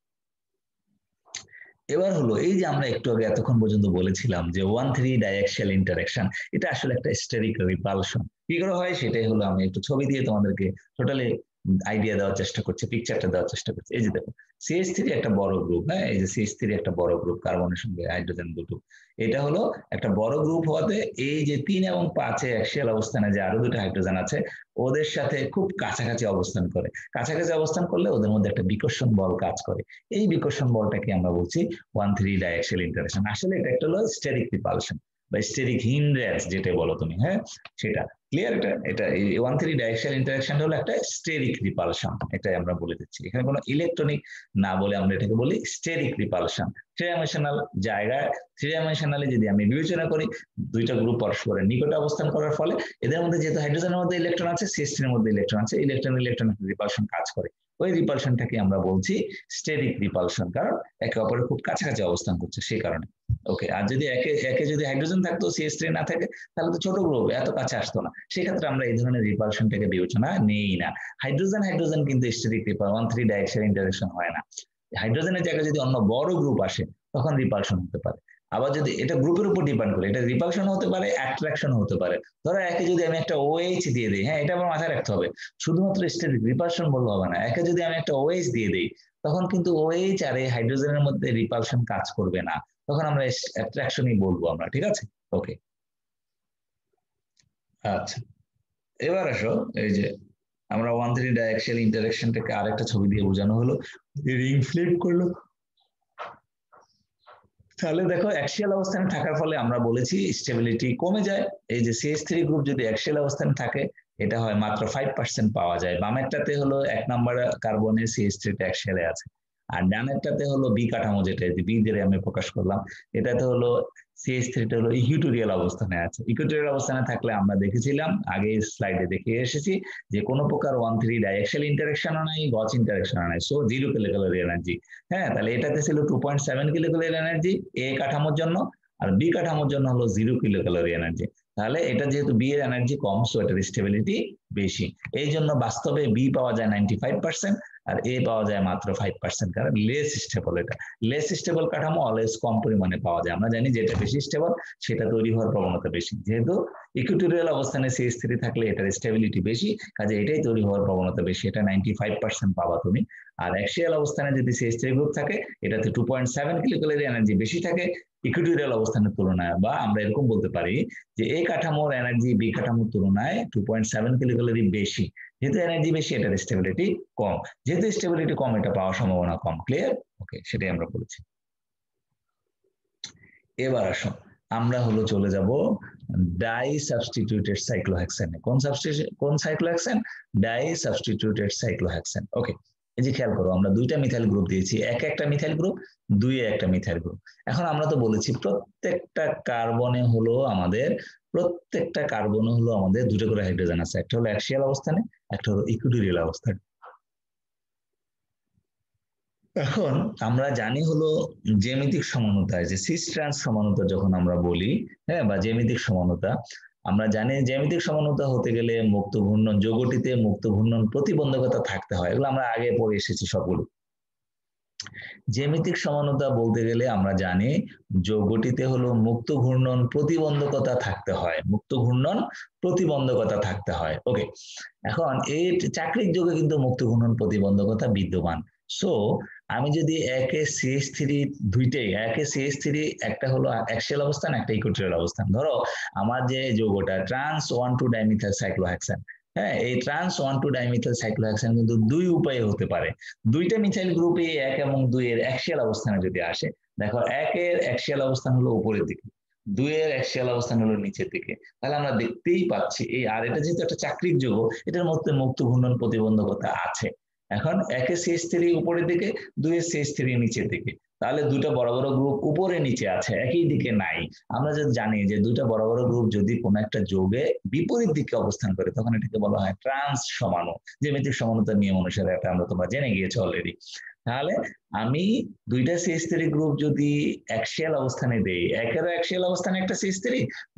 এবার হলো এই যে আমরা একটু আগে এতক্ষণ পর্যন্ত বলেছিলাম যে 1,3 ডাইঅ্যাক্সিয়াল ইন্টারেকশন, এটা আসলে একটা স্টেরিক রিপালশন। কি করে হয় সেটাই হলো আমি একটু ছবি দিয়ে তোমাদেরকে টোটালি আইডিয়া দেওয়ার চেষ্টা করছি, পিকচারটা দেওয়ার চেষ্টা করছি। এই যে দেখো, CH3 একটা বড় গ্রুপ, হ্যাঁ, এই যে CH3 একটা বড় গ্রুপ, কার্বনের সঙ্গে হাইড্রোজেন দুটো, এটা হলো একটা বড় গ্রুপ হওয়াতে এই যে 3 এবং 5 অ্যাক্সিয়াল অবস্থানে যে আরো দুটো হাইড্রোজেন আছে ওদের সাথে খুব কাছাকাছি অবস্থান করে, কাছাকাছি অবস্থান করলে ওদের মধ্যে একটা বিকর্ষণ বল কাজ করে। এই বিকর্ষণ বলটাকে আমরা বলছি 1,3 ডাইঅ্যাক্সিয়াল ইন্টারেকশন। আসলে এটা একটা হলো স্টেরিক রিপালশন বা স্টেরিক হিন্ড্রেন্স যেটা বলো তুমি। হ্যাঁ, সেটা ক্লিয়ার। এটা 1,3 ডাইঅ্যাক্সিয়াল ইন্টারেকশন হলো একটা স্টেরিক রিপালশন, এটাই আমরা বলে দিচ্ছি। এখানে কোনো ইলেকট্রনিক না বলে আমরা এটাকে বলি স্টেরিক রিপালশন। থ্রি ডাইমেনশনাল জায়গায়, থ্রি ডাইমেনশনালি যদি আমি বিবেচনা করি, দুইটা গ্রুপ পরস্পরের নিকটে অবস্থান করার ফলে এদের মধ্যে যেহেতু হাইড্রোজেনের মধ্যে ইলেকট্রন আছে, CH3 এর মধ্যে ইলেকট্রন আছে, ইলেকট্রন ইলেকট্রন রিপালশন কাজ করে। ওই রিপালশনটাকে আমরা বলছি স্টেরিক রিপালশন, কারণ একে অপরের খুব কাছাকাছি অবস্থান করছে সেই কারণে। ওকে, আর যদি একে একে যদি হাইড্রোজেন থাকতো, CH3 না থাকে, তাহলে তো ছোট গ্রুপ এত কাছে আসতো না। সেক্ষেত্রে আমরা এই ধরনের রিপালশনটাকে বিবেচনা নেই না। হাইড্রোজেন হাইড্রোজেন কিন্তু স্টেরিক রিপাল 1,3 ডাইঅ্যাক্সাইড ইন্টারেকশন হয় না। হাইড্রোজেনের জায়গায় যদি অন্য বড় গ্রুপ আসে তখন রিপালশন হতে পারে। আবার যদি এটা গ্রুপের উপর ডিপেন্ড করে, এটা রিপালশন হতে পারে, অ্যাট্রাকশন হতে পারে। ধরো একে যদি আমি একটা OH দিয়ে দিই, হ্যাঁ এটা আমার মাথায় রাখতে হবে, শুধুমাত্র স্টেরিক রিপালশন বললে হবে না। একে যদি আমি একটা OH দিয়ে দিই, তখন কিন্তু OH আর এই হাইড্রোজেনের মধ্যে রিপালশন কাজ করবে না, তখন আমরা অ্যাট্রাকশনই বলবো আমরা, ঠিক আছে? ওকে, আচ্ছা, এবার আসো, এই যে আমরা 1,3 ডাইঅ্যাক্সিয়াল ইন্টারেকশনটাকে আরেকটা ছবি দিয়ে বোঝানো হলো, রিং ফ্লিপ করলো। তাহলে দেখো অ্যাক্সিয়াল অবস্থানে থাকার ফলে আমরা বলেছি স্টেবিলিটি কমে যায়। এই যে CH3 গ্রুপ যদি অ্যাক্সিয়াল অবস্থানে থাকে, এটা হয় মাত্র 5% পাওয়া যায়। বামেরটাতে হলো 1 নম্বর কার্বনে CH3 অ্যাক্সিয়ালে আছে, আর ডানেরটাতে হলো বি কাঠামো, যেটা বি দিয়ে আমি প্রকাশ করলাম, এটাতে হলো CH3 হলো ইকুইটোরিয়াল অবস্থানে আছে। ইকুইটোরিয়াল অবস্থানে থাকলে আমরা দেখেছিলাম, আগে স্লাইডে দেখে এসেছি, যে কোনো প্রকার 1,3 ডাইঅ্যাক্সিয়াল ইন্টারেকশনও নাই, গজ ইন্টারেকশনও নাই, সো 0 কিলোক্যালোরি এনার্জি। হ্যাঁ, তাহলে এটাতে ছিল 2.7 কিলোক্যালোরি এনার্জি এ কাঠামোর জন্য, আর বি কাঠামোর জন্য হলো 0 কিলোক্যালোরি এনার্জি। তাহলে এটা যেহেতু বি এর এনার্জি কম, সো এটার স্টেবিলিটি বেশি। এই জন্য বাস্তবে বি পাওয়া যায় 95%, আর এ পাওয়া যায় মাত্র 5%, কারণ লেস স্টেবল। এটা লেস স্টেবল কাঠামো অলওয়েজ কম পরিমাণে পাওয়া যায়। আমরা জানি যেটা বেশি স্টেবল সেটা তৈরি হওয়ার প্রবণতা বেশি। যেহেতু ইকুইটোরিয়াল অবস্থানে CH3 থাকলে এটার স্টেবিলিটি বেশি, কাজে এটাই তৈরি হওয়ার প্রবণতা বেশি, এটা 95% পাবা তুমি। আর অ্যাক্সিয়াল অবস্থানে যদি CH3 গ্রুপ থাকে, এটাতে 2.7 কিলোক্যালোরি এনার্জি বেশি থাকে ইকুইটোরিয়াল অবস্থানের তুলনায়, বা আমরা এরকম বলতে পারি যে এ কাঠামোর এনার্জি বি কাঠামোর তুলনায় 2.7 কিলোক্যালোরি বেশি। যেহেতু এনার্জি বেশি, এটার স্টেবিলিটি কম, যেহেতু স্টেবিলিটি কম, এটা পাওয়ার সম্ভাবনা কম। ক্লিয়ার? ওকে, সেটাই আমরা বলেছি। এবার আসো, আমরা হলো চলে যাব ডাই সাবস্টিটিউটেড সাইক্লোহেক্সেনে। কোন সাইক্লোহেক্সেন? Die substituted cyclohexane. ওকে, এই যে খেয়াল করো, আমরা দুইটা মিথাইল গ্রুপ দিয়েছি, একে একটা মিথাইল গ্রুপ, দুইয়ে একটা মিথাইল গ্রুপ। এখন আমরা তো বলেছি প্রত্যেকটা কার্বনে হলো আমাদের দুটো করে হাইড্রোজেন আছে, একটা হলো অ্যাক্সিয়াল অবস্থানে, একটা হলো ইকুইটোরিয়াল অবস্থানে। এখন আমরা জানি হলো জ্যামিতিক সমানতায়, যে সিস ট্রান্স সমানতা যখন আমরা বলি, হ্যাঁ, বা জ্যামিতিক সমানতা, আমরা জানি জ্যামিতিক সমানতা হতে গেলে মুক্ত ঘূর্ণন, যৌগটিতে মুক্ত ঘূর্ণন প্রতিবন্ধকতা থাকতে হয়। এগুলো আমরা আগে পড়ে এসেছি সবগুলো। জ্যামিতিক সমানতা বলতে গেলে আমরা জানি যৌগটিতে হলো মুক্ত ঘূর্ণন প্রতিবন্ধকতা থাকতে হয়, মুক্ত ঘূর্ণন প্রতিবন্ধকতা থাকতে হয়। ওকে, এখন এই চাকরিক যৌগে কিন্তু মুক্ত ঘূর্ণন প্রতিবন্ধকতা বিদ্যমান। সো আমি যদি একে CH3, দুইটাই একে CH3, একটা হলো অ্যাক্সিয়াল অবস্থান, একটা ইকুইটোরিয়াল অবস্থান। ধরো আমার যে যৌগটা ট্রান্স 1,2 ডাইমিথাইল সাইক্লোহেক্সেন, হ্যাঁ, এই ট্রান্স 1,2 ডাইমিথাইল সাইক্লোহেক্সেন কিন্তু দুই উপায়ে হতে পারে। দুইটা মিথাইল গ্রুপে 1 এবং 2 এর অ্যাক্সিয়াল অবস্থানে যদি আসে, দেখো 1 এর অ্যাক্সিয়াল অবস্থান হলো উপরের দিকে, 2 এর অ্যাক্সিয়াল অবস্থান হলো নিচের দিকে, তাহলে আমরা দেখতেই পাচ্ছি এই, আর এটা যেহেতু একটা চাকরিক যৌগ, এটার মধ্যে মুক্ত ঘূর্ণন প্রতিবন্ধকতা আছে। এখন 1 এর CH3 উপরের দিকে, 2 এর CH3 নিচের দিকে, তাহলে দুটো বড় বড় গ্রুপ উপরে নিচে আছে, একই দিকে নাই। আমরা যদি জানি যে দুইটা বড় বড় গ্রুপ যদি কোনো একটা যৌগে বিপরীত দিকে অবস্থান করে, তখন এটাকে বলা হয় ট্রান্স সমাণু। জ্যামিতিক সমানতার নিয়ম অনুসারে এটা আমরা তোমরা জেনে গিয়েছো অলরেডি। তাহলে আমি দুইটা CH3 গ্রুপ যদি অ্যাক্সিয়াল অবস্থানে দেই, একেরও অ্যাক্সিয়াল অবস্থানে একটা CH3,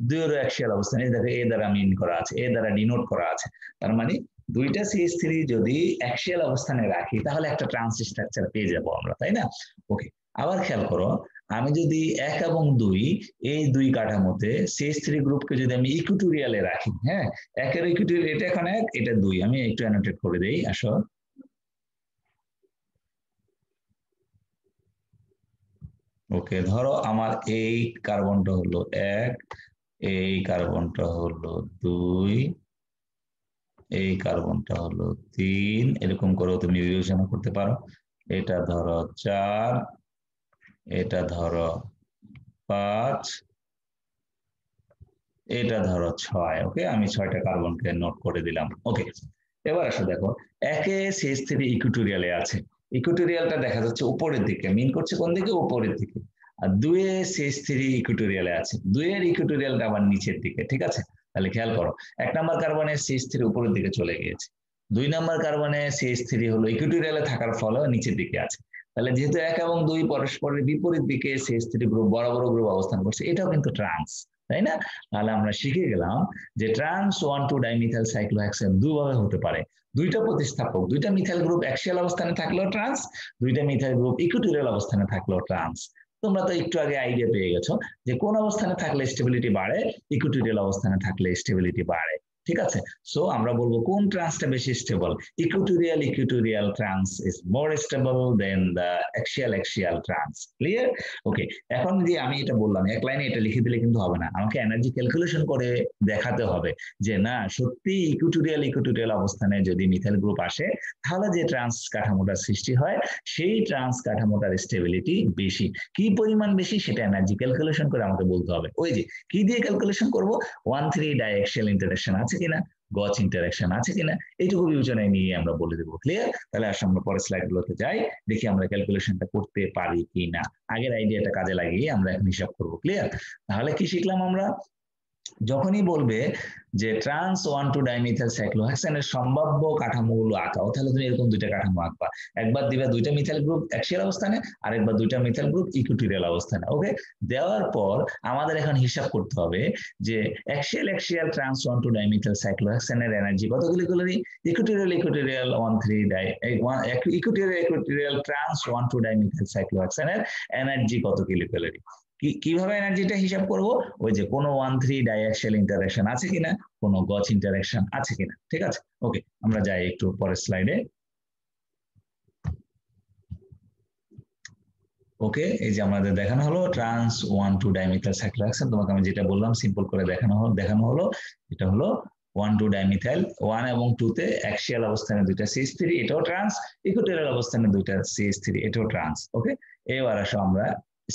দুইয়েরও অ্যাক্সিয়াল অবস্থানে, দেখো এ দ্বারা মিন করা আছে, এ দ্বারা ডিনোট করা আছে, তার মানে দুইটা CH3 যদি অ্যাক্সিয়াল অবস্থানে রাখি, তাহলে একটা ট্রান্স স্ট্রাকচার পেয়ে যাবো আমরা, তাই না? ওকে, আবার খেয়াল করো, আমি যদি 1 এবং 2 এই দুই কাঠামোতে CH3 গ্রুপকে যদি আমি ইকুইটোরিয়ালে রাখি, হ্যাঁ, একের ইকুইটোরিয়াল, এটা এখানে 1, এটা 2, আমি একটু অ্যানোটেট করে দেই, আসো। ওকে, ধরো আমার এই কার্বনটা হলো 1, এই কার্বনটা হলো 2, এই কার্বনটা হলো 3, এরকম করেও তুমি বিবেচনা করতে পারো। এটা ধরো 4, এটা ধরো 5, এটা ধরো 6। ওকে, আমি 6টা কার্বনকে নোট করে দিলাম। ওকে, এবার আসো, দেখো একে CH3 ইকুইটোরিয়ালে আছে, ইকুইটোরিয়ালটা দেখা যাচ্ছে উপরের দিকে, মিন করছে কোন দিকে? উপরের দিকে। আর 2 এ CH3 ইকুইটোরিয়ালে আছে, 2 এর ইকুইটোরিয়ালটা আবার নিচের দিকে, ঠিক আছে? তাহলে খেয়াল করো, 1 নম্বর কার্বনের CH3 উপরের দিকে চলে গিয়েছে, 2 নাম্বার কার্বনে CH3 হলো ইকুইটোরিয়ালে থাকার ফলে নিচের দিকে আছে। তাহলে যেহেতু 1 এবং 2 পরস্পরের বিপরীত দিকে CH3 গ্রুপ বড় বড় গ্রুপ অবস্থান করছে, এটাও কিন্তু ট্রান্স, তাই না? তাহলে আমরা শিখে গেলাম যে ট্রান্স 1,2 ডাইমিথাইল সাইক্লোহেক্সেন দুভাবে হতে পারে। দুইটা প্রতিস্থাপক, দুইটা মিথাইল গ্রুপ অ্যাক্সিয়াল অবস্থানে থাকলেও ট্রান্স, দুইটা মিথাইল গ্রুপ ইকুইটোরিয়াল অবস্থানে থাকলেও ট্রান্স। তোমরা তো একটু আগে আইডিয়া পেয়ে গেছো যে কোন অবস্থানে থাকলে স্টেবিলিটি বাড়ে, ইকুইটোরিয়াল অবস্থানে থাকলে স্টেবিলিটি বাড়ে। ঠিক আছে, সো আমরা বলবো কোন ট্রান্সটা বেশি stable. Equatorial trans is more stable than the axial trans. Clear? Okay, এখন যে আমি এটা বললাম এক লাইনে এটা লিখে দিলে কিন্তু হবে না, আমাকে এনার্জি ক্যালকুলেশন করে দেখাতে হবে যে না সত্যি ইকুইটোরিয়াল অবস্থানে যদি মিথাইল গ্রুপ আসে তাহলে যে ট্রান্স কাঠামোটার সৃষ্টি হয় সেই ট্রান্স কাঠামোটার স্টেবিলিটি বেশি। কি পরিমাণ বেশি সেটা এনার্জি ক্যালকুলেশন করে আমাকে বলতে হবে। ওই যে কি দিয়ে ক্যালকুলেশন করব, 1,3 ডাইঅ্যাক্সিয়াল ইন্টারঅ্যাকশন আছে কিনা, গজ ইন্টারঅ্যাকশন আছে কিনা, এইটুকু বিবেচনায় নিয়ে আমরা বলে দেবো। ক্লিয়ার? তাহলে আসলে আমরা পরের স্লাইড গুলোতে যাই, দেখি আমরা ক্যালকুলেশনটা করতে পারি কিনা। আগের আইডিয়াটা কাজে লাগিয়ে আমরা এখন হিসাব করবো। ক্লিয়ার? তাহলে কি শিখলাম আমরা? যখনই বলবে যে ট্রান্স 1,2 ডাইমিথাইল সাইক্লোহেক্সেনের সম্ভাব্য কাঠামোগুলো আঁকাও, তাহলে তুমি এরকম দুইটা কাঠামো আঁকবা। একবার দিবা দুইটা মিথাইল গ্রুপ অ্যাক্সিয়াল অবস্থানে, আরেকবার দুইটা মিথাইল গ্রুপ ইকুইটোরিয়াল অবস্থানে। ওকে, দেওয়ার পর আমাদের এখন হিসাব করতে হবে যে অ্যাক্সিয়াল ট্রান্স 1,2 ডাইমিথাইল সাইক্লোহেক্সেনের এনার্জি কত kilocalorie, equatorial 1,3 equatorial trans 1,2 dimethyl সাইক্লোহেক্সেনের এনার্জি কত কিলোক্যালোরি। কিভাবে এনার্জিটা হিসাব করব, ওই যে কোনো 1,3 ডাইঅ্যাক্সিয়াল ইন্টারঅ্যাকশন আছে কিনা, কোনো গজ ইন্টারঅ্যাকশন আছে কিনা। ঠিক আছে, ওকে, আমরা যাই একটু পরের স্লাইডে। ওকে, এই যে আমাদের দেখানো হলো ট্রান্স 1,2 ডাইমিথাইল সাইক্লোহেক্সেন। তোমাকে আমি যেটা বললাম সিম্পল করে দেখানো হলো এটা হলো 1,2 ডাইমিথাইল, 1 এবং 2 তে অ্যাক্সিয়াল অবস্থানে দুইটা CH3, এটাও ট্রান্স, ইকুইটোরিয়াল অবস্থানে দুইটা CH3, এটাও ট্রান্স। ওকে, এবার আসো আমরা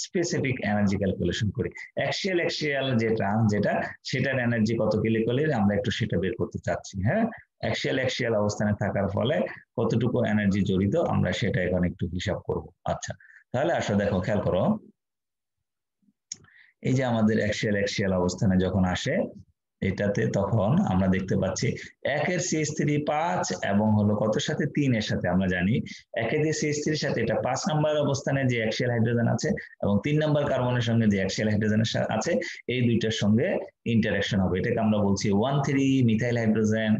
স্পেসিফিক এনার্জি ক্যালকুলেশন করি। অ্যাক্সিয়াল যে ট্রান্স যেটা, সেটার এনার্জি কত কিলোক্যালোরি আমরা একটু সেটা বের করতে চাচ্ছি। হ্যাঁ, অ্যাক্সিয়াল অবস্থানে থাকার ফলে কতটুকু এনার্জি জড়িত আমরা সেটা এখন একটু হিসাব করব। আচ্ছা, তাহলে আসো দেখো, খেয়াল করো, এই যে আমাদের অ্যাক্সিয়াল অবস্থানে যখন আসে এটাতে, তখন আমরা দেখতে পাচ্ছি একের CH3 5 এবং হলো কত সাথে 3 এর সাথে। আমরা জানি একের যে CH3 এর সাথে এটা 5 নাম্বার অবস্থানে যে অ্যাক্সিয়াল হাইড্রোজেন আছে এবং 3 নাম্বার কার্বনের সঙ্গে যে অ্যাক্সিয়াল হাইড্রোজেন আছে, এই দুইটার সঙ্গে ইন্টারঅ্যাকশন হবে। এটাকে আমরা বলছি 1,3 মিথাইল হাইড্রোজেন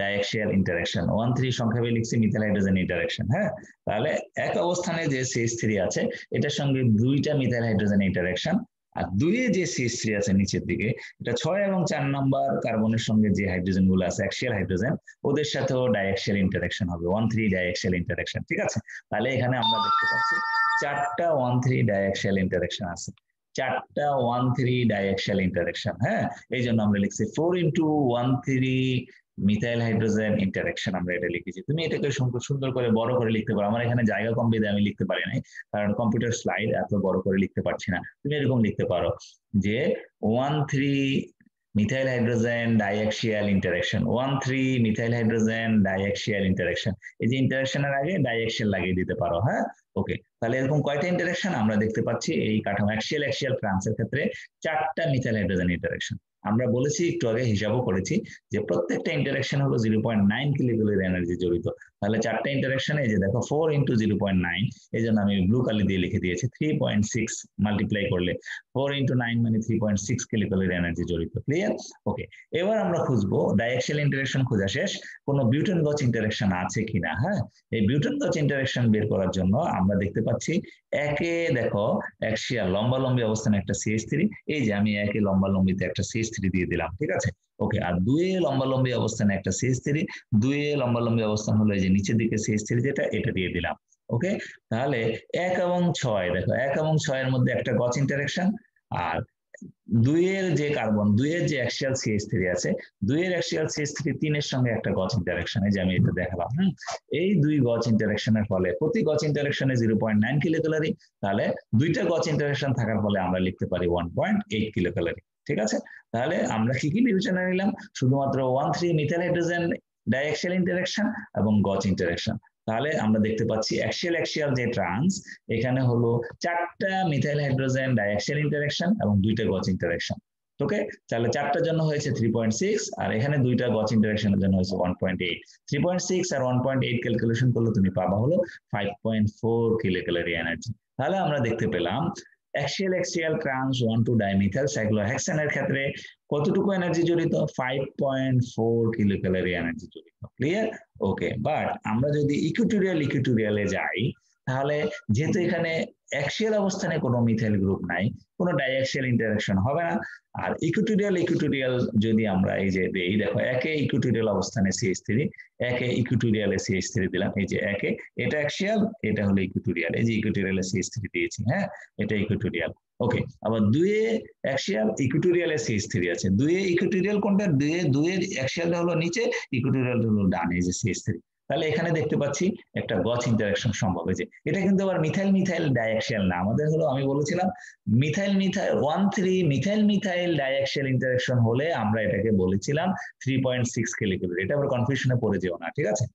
ডাইঅ্যাক্সিয়াল ইন্টারঅ্যাকশন। 1,3 সংক্ষেপে লিখছি মিথাইল হাইড্রোজেন ইন্টারঅ্যাকশন। হ্যাঁ, তাহলে এক অবস্থানে যে CH3 আছে এটার সঙ্গে দুইটা মিথাইল হাইড্রোজেন ইন্টারঅ্যাকশন, আর দুইয়ে যে CH3 আছে নিচের দিকে, এটা 6 এবং 4 নাম্বার কার্বনের সঙ্গে যে হাইড্রোজেন গুলো আছে অ্যাক্সিয়াল হাইড্রোজেন, ওদের সাথেও ডাইঅ্যাক্সিয়াল ইন্টারঅ্যাকশন হবে, 1,3 ডাইঅ্যাক্সিয়াল ইন্টারঅ্যাকশন। ঠিক আছে, তাহলে এখানে আমরা দেখতে পাচ্ছি 4টা 1,3 ডাইঅ্যাক্সিয়াল ইন্টারঅ্যাকশন আছে, 4টা 1,3 ডাইঅ্যাক্সিয়াল ইন্টারঅ্যাকশন। হ্যাঁ, এই জন্য আমরা লিখছি 4 into 1,3 মিথাইল হাইড্রোজেন ইন্টারঅ্যাকশন, আমরা এটা লিখেছি। তুমি এটাকে সুন্দর করে বড় করে লিখতে পারো, আমার এখানে জায়গা কম বেঁধে আমি লিখতে পারি নাই, কারণ কম্পিউটার স্লাইড এত বড় করে লিখতে পারছি না। তুমি এরকম লিখতে পারো যে 1,3 methyl hydrogen diaxial interaction, 1,3 methyl hydrogen diaxial interaction. এই যে ইন্টারঅ্যাকশনের আগে ডাইঅ্যাক্সিয়াল লাগিয়ে দিতে পারো। হ্যাঁ, ওকে, তাহলে এরকম কয়টা ইন্টারঅ্যাকশন আমরা দেখতে পাচ্ছি এই কাঠামো অ্যাক্সিয়াল ট্রান্সের ক্ষেত্রে? 4টা মিথাইল হাইড্রোজেন ইন্টারঅ্যাকশন। আমরা বলেছি একটু আগে হিসাবও করেছি যে প্রত্যেকটা ইন্টারঅ্যাকশন হলো 0.9 কিলোক্যালোরি এনার্জি জড়িত। তাহলে 4টা ইন্টারঅ্যাকশনে এই যে দেখো 4 into 0.9, এই জন্য আমি ব্লু কালি দিয়ে লিখে দিয়েছি 3.6 মাল্টিপ্লাই করলে 4 into 9 মানে 3.6 কিলোক্যালোরি এনার্জি জড়িত। ক্লিয়ার? ওকে, এবার আমরা খুঁজবো ডাইঅ্যাক্সিয়াল ইন্টারঅ্যাকশন খোঁজা শেষ, কোনো বিউটেন গজ ইন্টারঅ্যাকশন আছে কিনা। হ্যাঁ, এই বিউটেন গজ ইন্টারঅ্যাকশন বের করার জন্য আমরা দেখতে পাচ্ছি একে দেখো অ্যাক্সিয়াল লম্বালম্বী অবস্থানে একটা CH3, এই যে আমি একে লম্বালম্বিতে একটা CH3 দিয়ে দিলাম। ঠিক আছে, ওকে, আর দুয়ে লম্বালম্বী অবস্থানে একটা CH3, দুয়ে লম্বালম্বী অবস্থান হলো এই যে নিচের দিকে CH3 যেটা, এটা দিয়ে দিলাম। ওকে, তাহলে 1 এবং 6, দেখো 1 এবং 6 এর মধ্যে একটা গজ ইন্টারঅ্যাকশন, আর দুইয়ের যে কার্বন, দুইয়ের যে অ্যাক্সিয়াল CH3 আছে, দুইয়ের অ্যাক্সিয়াল CH3 3 এর সঙ্গে একটা গজ ইন্টারঅ্যাকশন, এই যে আমি এটা দেখালাম। এই দুই গজ ইন্টারঅ্যাকশনের ফলে প্রতি গজ ইন্টারঅ্যাকশনে 0.9 কিলোক্যালোরি, তাহলে দুইটা গজ ইন্টারঅ্যাকশন থাকার ফলে আমরা লিখতে পারি 1.8 কিলোক্যালোরি। ঠিক আছে, তাহলে আমরা কি কি বিবেচনা নিলাম? শুধুমাত্র 1,3 মিথাইল হাইড্রোজেন ডাইঅ্যাক্সিয়াল ইন্টারঅ্যাকশন এবং গজ ইন্টারঅ্যাকশন। তাহলে আমরা দেখতে পাচ্ছি অ্যাক্সিয়াল যে ট্রান্স, এখানে হলো 4টা মিথাইল হাইড্রোজেন ডাইঅ্যাক্সিয়াল ইন্টারঅ্যাকশন এবং 2টা গজ ইন্টারঅ্যাকশন। ওকে, তাহলে চারটার জন্য হয়েছে 3.6 আর এখানে দুইটা গজ ইন্টারেকশনের জন্য হয়েছে 1.8। 3.6 আর 1.8 ক্যালকুলেশন করলে তুমি পাবা হলো 5.4 কিলোক্যালোরি এনার্জি। তাহলে আমরা দেখতে পেলাম অ্যাক্সিয়াল ট্রান্স 1,2 ডাইমিথাইল সাইক্লোহেক্সেনের ক্ষেত্রে কতটুকু এনার্জি জড়িত, 5.4 কিলোক্যালোরি এনার্জি জড়িত। ক্লিয়ার? ওকে, বাট আমরা যদি ইকুইটোরিয়ালে যাই, তাহলে যেহেতু এখানে অ্যাক্সিয়াল অবস্থানে কোনো মিথাইল গ্রুপ নাই, কোনো ডাইঅ্যাক্সিয়াল ইন্টারাকশন হবে না। আর ইকুইটোরিয়াল যদি আমরা এই যে দেই, দেখো একে ইকুইটোরিয়াল অবস্থানে CH3, একে ইকুইটোরিয়ালে CH3 দিলাম, এই যে একে, এটা অ্যাক্সিয়াল, এটা হলো ইকুইটোরিয়াল, এই যে ইকুইটোরিয়ালে CH3 দিয়েছি, হ্যাঁ এটা ইকুইটোরিয়াল। ওকে, আবার দুয়ে অ্যাক্সিয়াল, ইকুইটোরিয়ালে CH3 আছে, দুয়ে ইকুইটোরিয়াল কোনটা, দুয়ে অ্যাক্সিয়াল হলো নিচে, ইকুইটোরিয়াল হলো ডানে, এই যে CH3। তাহলে এখানে দেখতে পাচ্ছি একটা গজ ইন্টারাকশন সম্ভব হয়েছে। এটা কিন্তু আবার মিথাইল ডাইঅ্যাক্সিয়াল না, আমাদের হলো আমি বলেছিলাম মিথাইল 1,3 মিথাইল ডাইঅ্যাক্সিয়াল ইন্টারাকশন হলে আমরা এটাকে বলেছিলাম 3.6 কিলোক্যালোরি। এটা আবার কনফিউশনে পড়ে যেও না, ঠিক আছে?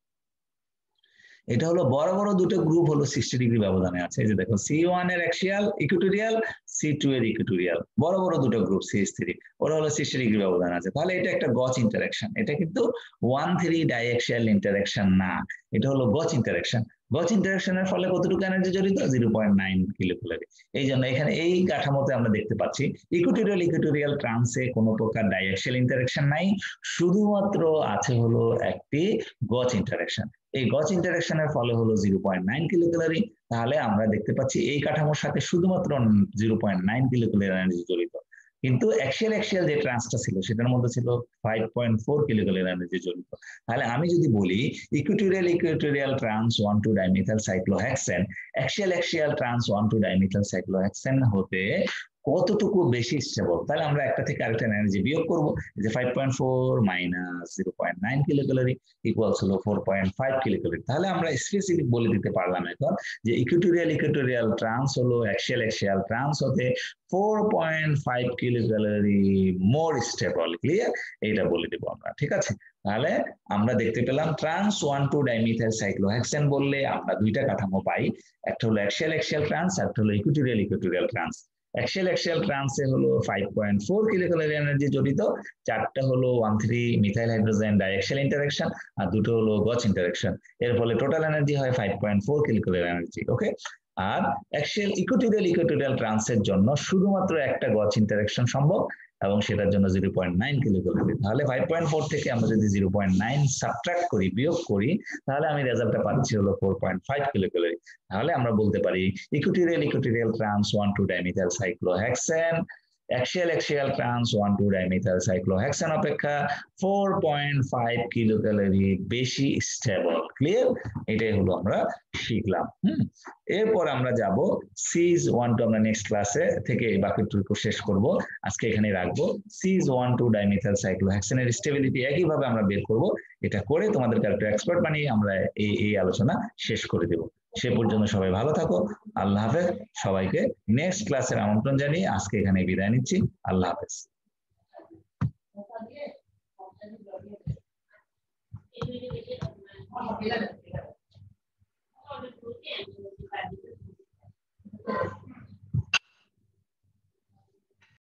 এটা হলো বড় বড় দুটো গ্রুপ হলো 60 ডিগ্রি ব্যবধানে আছে, এই যে দেখো C1 এর অ্যাক্সিয়াল ইকুইটোরিয়াল, C2 এর ইকুইটোরিয়াল, বড় বড় দুটো গ্রুপ CH3, ওরা হলো 60 ডিগ্রি ব্যবধান আছে। তাহলে এটা একটা গজ ইন্টারাকশন, এটা কিন্তু 1,3 ডাইঅ্যাক্সিয়াল ইন্টারাকশন না, এটা হলো গজ ইন্টারাকশন। গজ ইন্টারাকশনের ফলে কতটুকু এনার্জি জড়িত, 0.9 কিলোক্যালোরি। এই জন্য এখানে এই কাঠামোতে আমরা দেখতে পাচ্ছি ইকুইটোরিয়াল ট্রান্সে কোনো প্রকার ডাইঅ্যাক্সিয়াল ইন্টারাকশন নাই, শুধুমাত্র আছে হলো একটি গজ ইন্টারাকশন। এই গজ ইন্টারাকশনের ফলে হলো 0.9 কিলোক্যালোরি। তাহলে আমরা দেখতে পাচ্ছি এই কাঠামোর সাথে শুধুমাত্র 0.9 কিলোক্যালোরি এনার্জি জড়িত, কিন্তু অ্যাক্সিয়াল যে ট্রান্সটা ছিল সেটার মধ্যে ছিল 5.4 কিলোক্যালোরি এনার্জি জড়িত। তাহলে আমি যদি বলি equatorial trans 1,2 dimethyl cyclohexane, axial trans 1,2 dimethyl cyclohexane হতে কতটুকু বেশি স্টেবল, তাহলে আমরা একটা থেকে আরেকটা এনার্জি বিয়োগ করব, যে 5.4 মাইনাস 0.9 কিলোক্যালোরি ইকুয়ালস হলো 4.5 কিলোক্যালোরি। তাহলে আমরা স্পেসিফিক বলে দিতে পারলাম এখন যে ইকুইটোরিয়াল ট্রান্স হলো অ্যাক্সিয়াল ট্রান্স হতে 4.5 কিলোক্যালোরি মোর স্টেবল। ক্লিয়ার? এইটা বলে দেবো আমরা, ঠিক আছে? তাহলে আমরা দেখতে পেলাম ট্রান্স 1,2 ডাইমিথাইল সাইক্লোহেক্সেন বললে আমরা দুইটা কাঠামো পাই, একটা হলো অ্যাক্সিয়াল ট্রান্স, একটা হলো ইকুইটোরিয়াল ট্রান্স। অ্যাক্সিয়াল ট্রান্সে হলো 5.4 কিলোক্যালোরি এনার্জি জড়িত, চারটা হলো 1,3 মিথাইল হাইড্রোজেন ডাইঅ্যাক্সিয়াল ইন্টারাকশন আর দুটো হলো গজ ইন্টারাকশন, এর ফলে টোটাল এনার্জি হয় 5.4 কিলোক্যালোরি এনার্জি। ওকে, আর ইকুইটোরিয়াল ট্রান্সের জন্য শুধুমাত্র একটা গজ ইন্টারাকশন সম্ভব এবং সেটার জন্য 0.9 কিলোক্যালোরি। তাহলে 5.4 থেকে আমরা যদি 0.9 সাবট্রাক্ট করি, বিয়োগ করি, তাহলে আমি রেজাল্টটা পাচ্ছি হলো 4.5 কিলোক্যালোরি। তাহলে আমরা বলতে পারি equatorial trans 1,2 dimethyl cyclohexane axial trans 1,2 dimethyl cyclohexane অপেক্ষা 4.5 কিলোক্যালোরি বেশি স্টেবল। ক্লিয়ার? এটাই হলো আমরা শিখলাম। এরপর আমরা যাব CH1 আমরা নেক্সট ক্লাসে থেকে বাকিটুকু শেষ করব, আজকে এখানে রাখবো। CH1,2 ডাইমিথাইল সাইক্লোহেক্সেনের স্টেবিলিটি একইভাবে আমরা বের করব, এটা করে তোমাদেরকে একটা এক্সপার্ট বানিয়ে আমরা এই আলোচনা শেষ করে দেব। সে পর্যন্ত সবাই ভালো থাকো, আল্লাহ হাফেজ। সবাইকে নেক্সট ক্লাসের আমন্ত্রণ জানিয়ে আজকে এখানে বিদায় নিচ্ছি। আল্লাহ হাফেজ।